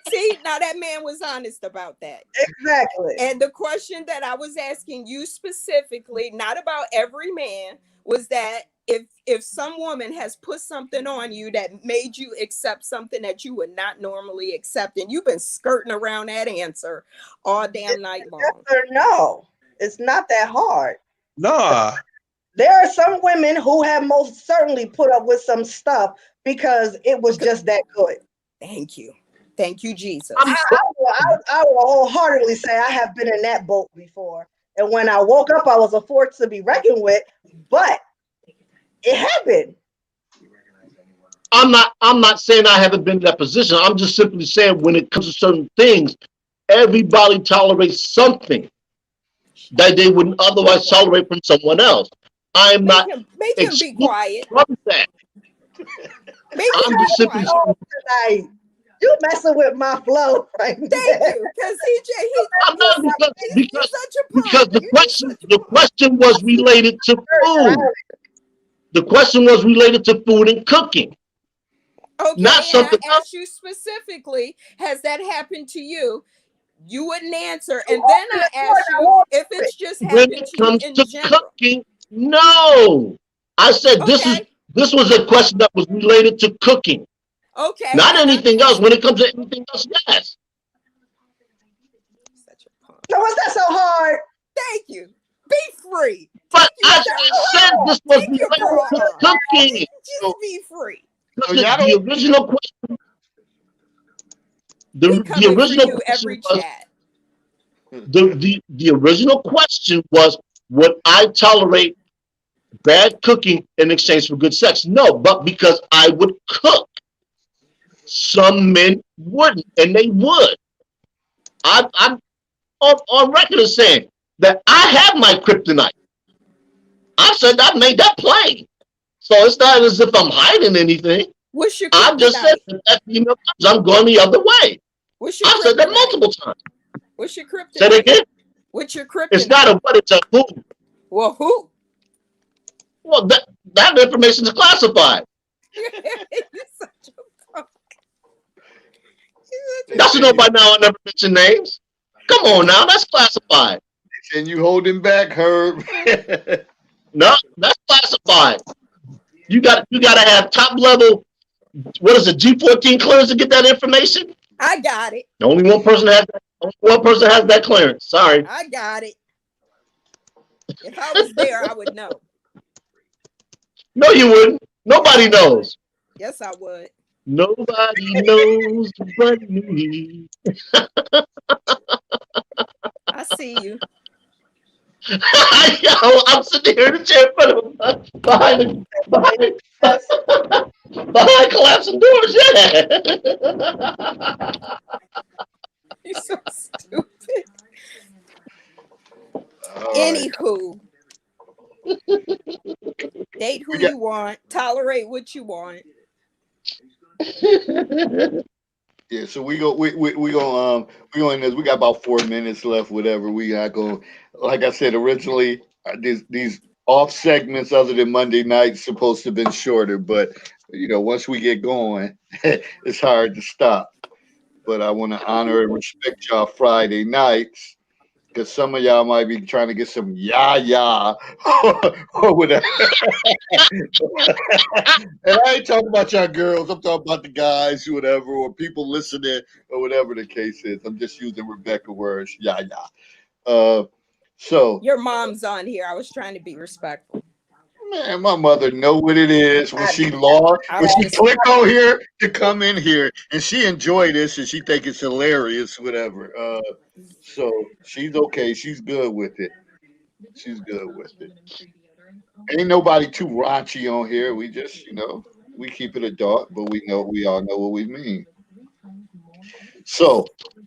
See, now that man was honest about that. Exactly. And the question that I was asking you specifically, not about every man, was that if some woman has put something on you that made you accept something that you would not normally accept, and you've been skirting around that answer all damn night long. Yes or no, it's not that hard. Nah. There are some women who have most certainly put up with some stuff because it was just that good. Thank you. Thank you, Jesus. I will wholeheartedly say I have been in that boat before. And when I woke up, I was a force to be reckoned with, but it happened. I'm not saying I haven't been in that position. I'm just simply saying when it comes to certain things, everybody tolerates something that they wouldn't otherwise tolerate from someone else. I'm not make him be quiet. From that. I'm just simply tonight. You messing with my flow right now. Thank you, because the question was related to food. The question was related to food and cooking. Okay, not something and I asked you specifically, has that happened to you? You wouldn't answer. And then I asked you if it's just happened to you in general. Cooking, no. I said this was a question that was related to cooking. Okay. Not anything else. When it comes to anything else, yes. So what's that so hard? Thank you. Be free. But I said this was related to cooking. Just be free. The original question. The original question was, chat. The original question was, would I tolerate bad cooking in exchange for good sex? No, but because I would cook, some men wouldn't, and they would. I'm on record as saying that I have my kryptonite. I said I made that plain. So it's not as if I'm hiding anything. What's your I just said kryptonite? that female comes, I'm going the other way. What's your I said that kryptonite? multiple times. What's your Say it kryptonite? again. What's your It's kryptonite? not a what, it's a who. Well, who? Well, that information is classified. You're such a punk. You're Y'all such should know by now I never mention names. Come on now, that's classified. And you holding back, Herb. No, that's classified. You got to have top level. What is it? G14 clearance to get that information. I got it. Only one person has that. Only one person has that clearance. Sorry. I got it. If I was there, I would know. No, you wouldn't. Nobody knows. Yes, I would. Nobody knows but me. I see you. I'm sitting here in the chair in front of him, behind collapsing doors. Yeah. You're so stupid. All right. Anywho, date who you want, tolerate what you want. Yeah, so we go in this. We got about 4 minutes left. Whatever we got go. Like I said originally, these off segments other than Monday night supposed to have been shorter, but once we get going, it's hard to stop. But I want to honor and respect y'all Friday nights because some of y'all might be trying to get some yah or whatever. And I ain't talking about y'all girls. I'm talking about the guys, whatever, or people listening, or whatever the case is. I'm just using Rebecca words, yah. So, Your mom's on here. I was trying to be respectful. man, my mother know what it is when she just click on here to come in here, and she enjoy this, and she think it's hilarious, whatever. So she's okay. She's good with it. She's good with it. Ain't nobody too raunchy on here. We just, we keep it adult, but we all know what we mean. So,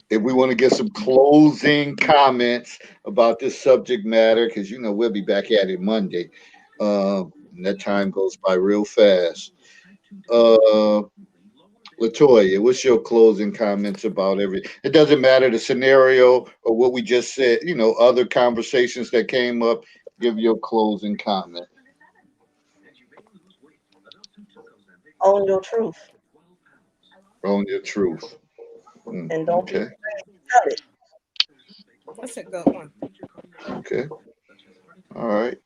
if we want to get some closing comments about this subject matter, because we'll be back at it Monday. And that time goes by real fast. Uh, Latoya, what's your closing comments about everything? It doesn't matter the scenario or what we just said. Other conversations that came up. Give your closing comment. Own your truth Own your truth. and don't be Okay. afraid to tell it. That's a good one. Okay. All right.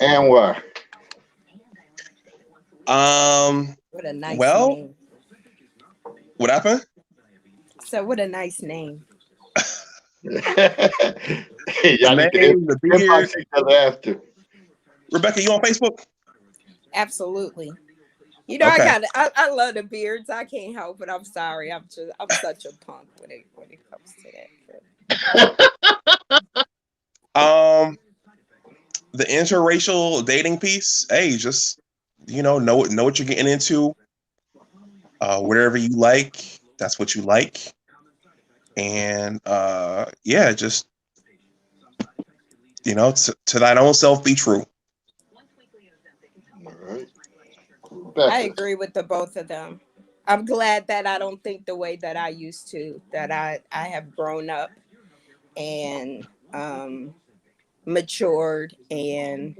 And why? What a nice Well, name. what happened? So what a nice name. Hey, y'all The need to name, the beard. inbox each other after. Rebecca, you on Facebook? Absolutely. Okay. I love the beards. I can't help it. I'm sorry. I'm such a punk when it comes to that. The interracial dating piece. Hey, just know what you're getting into. Whatever you like, that's what you like. And yeah, just to thine own self be true. All right. I Becca. agree with the both of them. I'm glad that I don't think the way that I used to, that I have grown up and matured and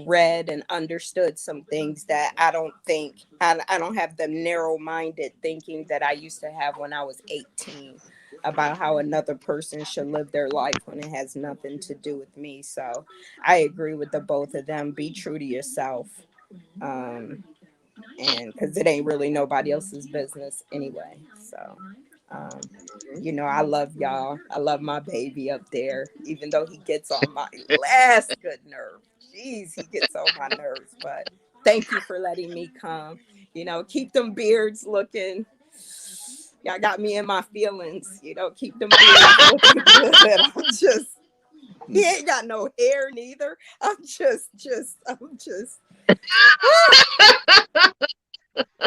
read and understood some things that I don't think I don't have the narrow-minded thinking that I used to have when I was 18 about how another person should live their life when it has nothing to do with me. So I agree with the both of them. Be true to yourself. And because it ain't really nobody else's business anyway. So um, I love y'all. I love my baby up there, even though he gets on my last good nerve. Jeez, he gets on my nerves. But thank you for letting me come. Keep them beards looking Y'all got me in my feelings. Keep them beards looking good. He ain't got no hair neither. I'm just.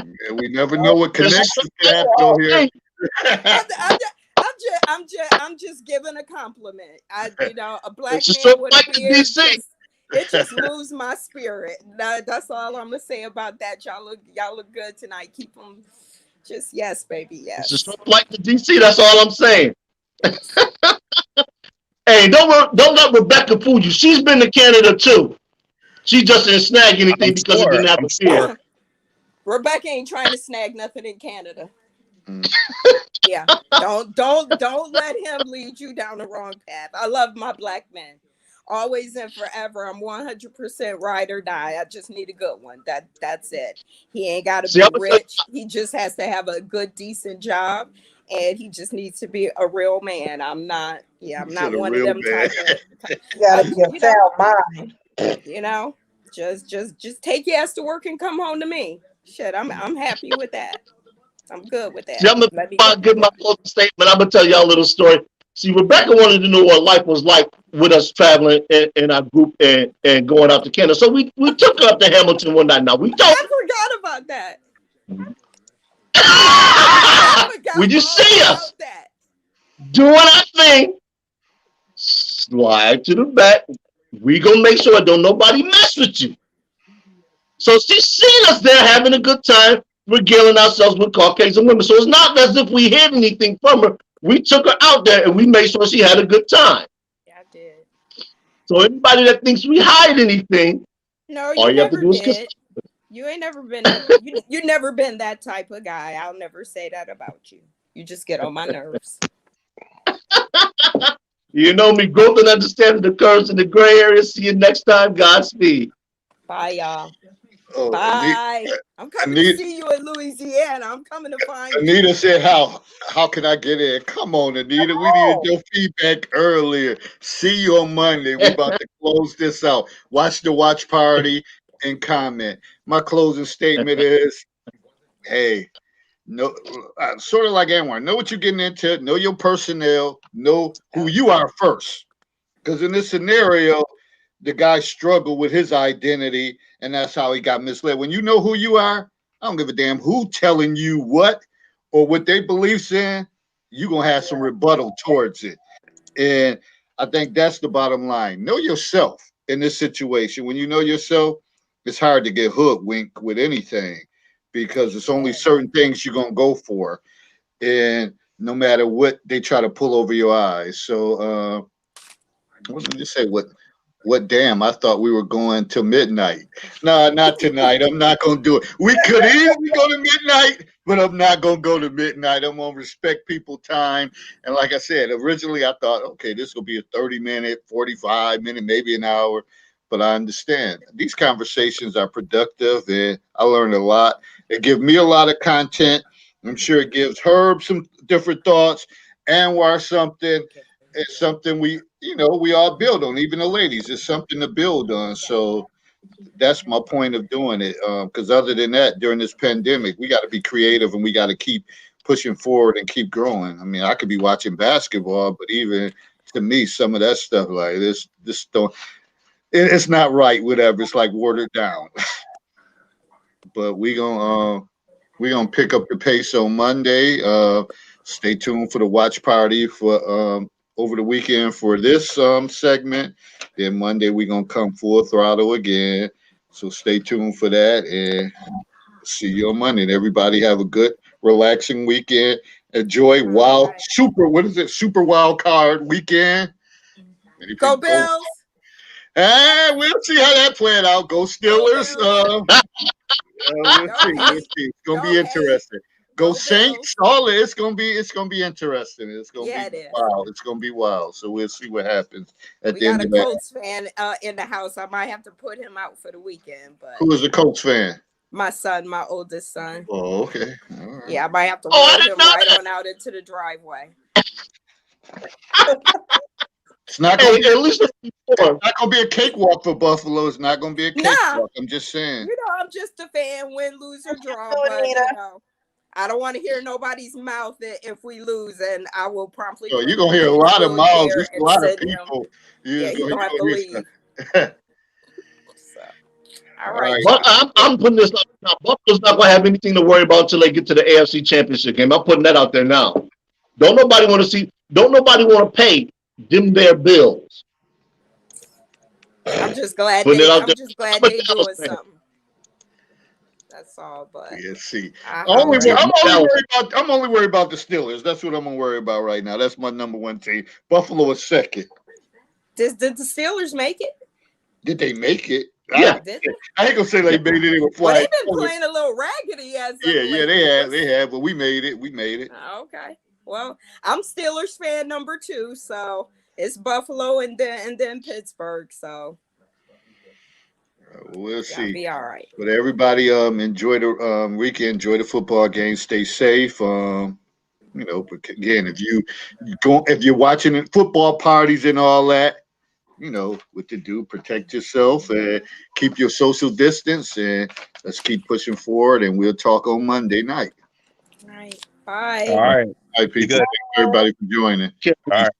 Yeah, we never know what connections can happen on here. I'm just giving a compliment. A black It's just man so with a like the beard DC. just moves my spirit. That's all I'm gonna say about that. Y'all look good tonight. Keep them. Just yes, baby, It's just yes. so like the DC. That's all I'm saying. Yes. Hey, don't let Rebecca fool you. She's been to Canada too. She just didn't snag anything because it didn't have I'm a beard. sure. Rebecca ain't trying to snag nothing in Canada. Mm. Yeah. Don't let him lead you down the wrong path. I love my black men. Always and forever. I'm 100% ride or die. I just need a good one. That's it. He ain't got to See, I'm be gonna tell rich. He just has to have a good, decent job, and he just needs to be a real man. I'm not. Yeah, I'm You not said a one of real them bad. type of. You gotta be a sound mind. You know, just take your ass to work and come home to me. Shit, I'm happy with that. I'm good with See, that. I'm gonna Let me go. give my closing statement. I'm gonna tell y'all a little story. See, Rebecca wanted to know what life was like with us traveling in our group and going out to Canada. So we took her up to Hamilton one night. Now we told I forgot about that. her I forgot when you all see us about that. doing our thing, slide to the back. We gonna make sure don't nobody mess with you. So she's seen us there having a good time, regaling ourselves with Caucasian women. So it's not as if we hid anything from her. We took her out there and we made sure she had a good time. Yeah, I did. So anybody that thinks we hide anything, No, all you you have to never do is kiss. did. You ain't never been that. You never been that type of guy. I'll never say that about you. You just get on my nerves. You know me, growth and understanding occurs in the gray area. See you next time. Godspeed. Bye, y'all. Oh, Bye. I'm coming to Anita, see you in Louisiana. I'm coming to find you. Anita said, "How can I get in?" Come on, Anita. We needed Oh, your feedback earlier. See you on Monday. We about to close this out. Watch the watch party and comment. My closing statement is, hey, no, sort of like Anwar. Know what you're getting into. Know your personnel. Know who Yep. you are first. Because in this scenario, the guy struggled with his identity, and that's how he got misled. When you know who you are, I don't give a damn who telling you what or what they beliefs in. You're gonna have some rebuttal towards it, and I think that's the bottom line. Know yourself in this situation. When you know yourself, it's hard to get hoodwinked with anything because it's only Yeah. certain things you're gonna go for, and no matter what they try to pull over your eyes. So what did you say? What damn, I thought we were going to midnight. No, not tonight. I'm not gonna do it. We could easily go to midnight, but I'm not gonna go to midnight. I'm gonna respect people's time. And like I said, originally I thought, okay, this will be a 30-minute, 45-minute, maybe an hour. But I understand these conversations are productive and I learned a lot. It gives me a lot of content. I'm sure it gives Herb some different thoughts, Anwar something. It's something we all build on, even the ladies. It's something to build on. So that's my point of doing it. Because other than that, during this pandemic, we got to be creative and we got to keep pushing forward and keep growing. I mean, I could be watching basketball, but even to me, some of that stuff like this don't. It's not right. Whatever. It's like watered down. But we gonna pick up the pace on Monday. Stay tuned for the watch party for over the weekend for this segment. Then Monday we gonna come full throttle again. So stay tuned for that and see you on Monday. And everybody have a good, relaxing weekend. Enjoy All wild right. super. What is it? Super wild card weekend. Many Go people go. Bills. We'll see how that played out. Go Go Steelers. Bills. We'll Go see. We'll hate. see. It's gonna be Go hate. interesting. Go Go Saints! Bills. All it's gonna be interesting. It's gonna Yeah, be it is. wild. It's gonna be wild. So we'll see what happens at We the got end a of that. Colts fan in the house. I might have to put him out for the weekend, but Who is a Colts fan? my son, my oldest son. Oh, okay. All right. Yeah, I might have to Oh, I roll didn't him know right that. on out into the driveway. It's not gonna Hey, be. at least It's not gonna be a cakewalk for Buffalo. It's not gonna be a Nah, cakewalk. I'm just saying. I'm just a fan, win, lose, or draw, so but Anita. I don't want to hear nobody's mouth if we lose, and I will promptly. So put you're gonna hear a Dave's lot of mouths. wheelchair There's a and lot of send him. people. Yeah, he's gonna have to leave. So, all right, right. But I'm putting this up now. Buffalo's not gonna have anything to worry about until they get to the AFC Championship game. I'm putting that out there now. Don't nobody want to see. Don't nobody want to pay them their bills. I'm just glad Putting it they. out I'm there. just glad I'm a they Dallas doing fan. something. That's all. But Yeah, see, I I'm only holler at you. worried about the Steelers. That's what I'm gonna worry about right now. That's my number one team. Buffalo is second. Did the Steelers make it? Did they make it? Yeah. Did they? I ain't gonna say they made it. They were Well, flying. they've been playing a little raggedy as of Yeah, late. they have, but we made it. We made it. Okay. Well, I'm Steelers fan number 2, so it's Buffalo and then Pittsburgh. So We'll y'all see. be all right. But everybody, enjoy the weekend. Enjoy the football game. Stay safe. You know, but again, if you're watching football parties and all that, you know what to do. Protect yourself and keep your social distance. And let's keep pushing forward. And we'll talk on Monday night. All right. Bye. All right. All right, Be people. good. Thank everybody for joining. All right.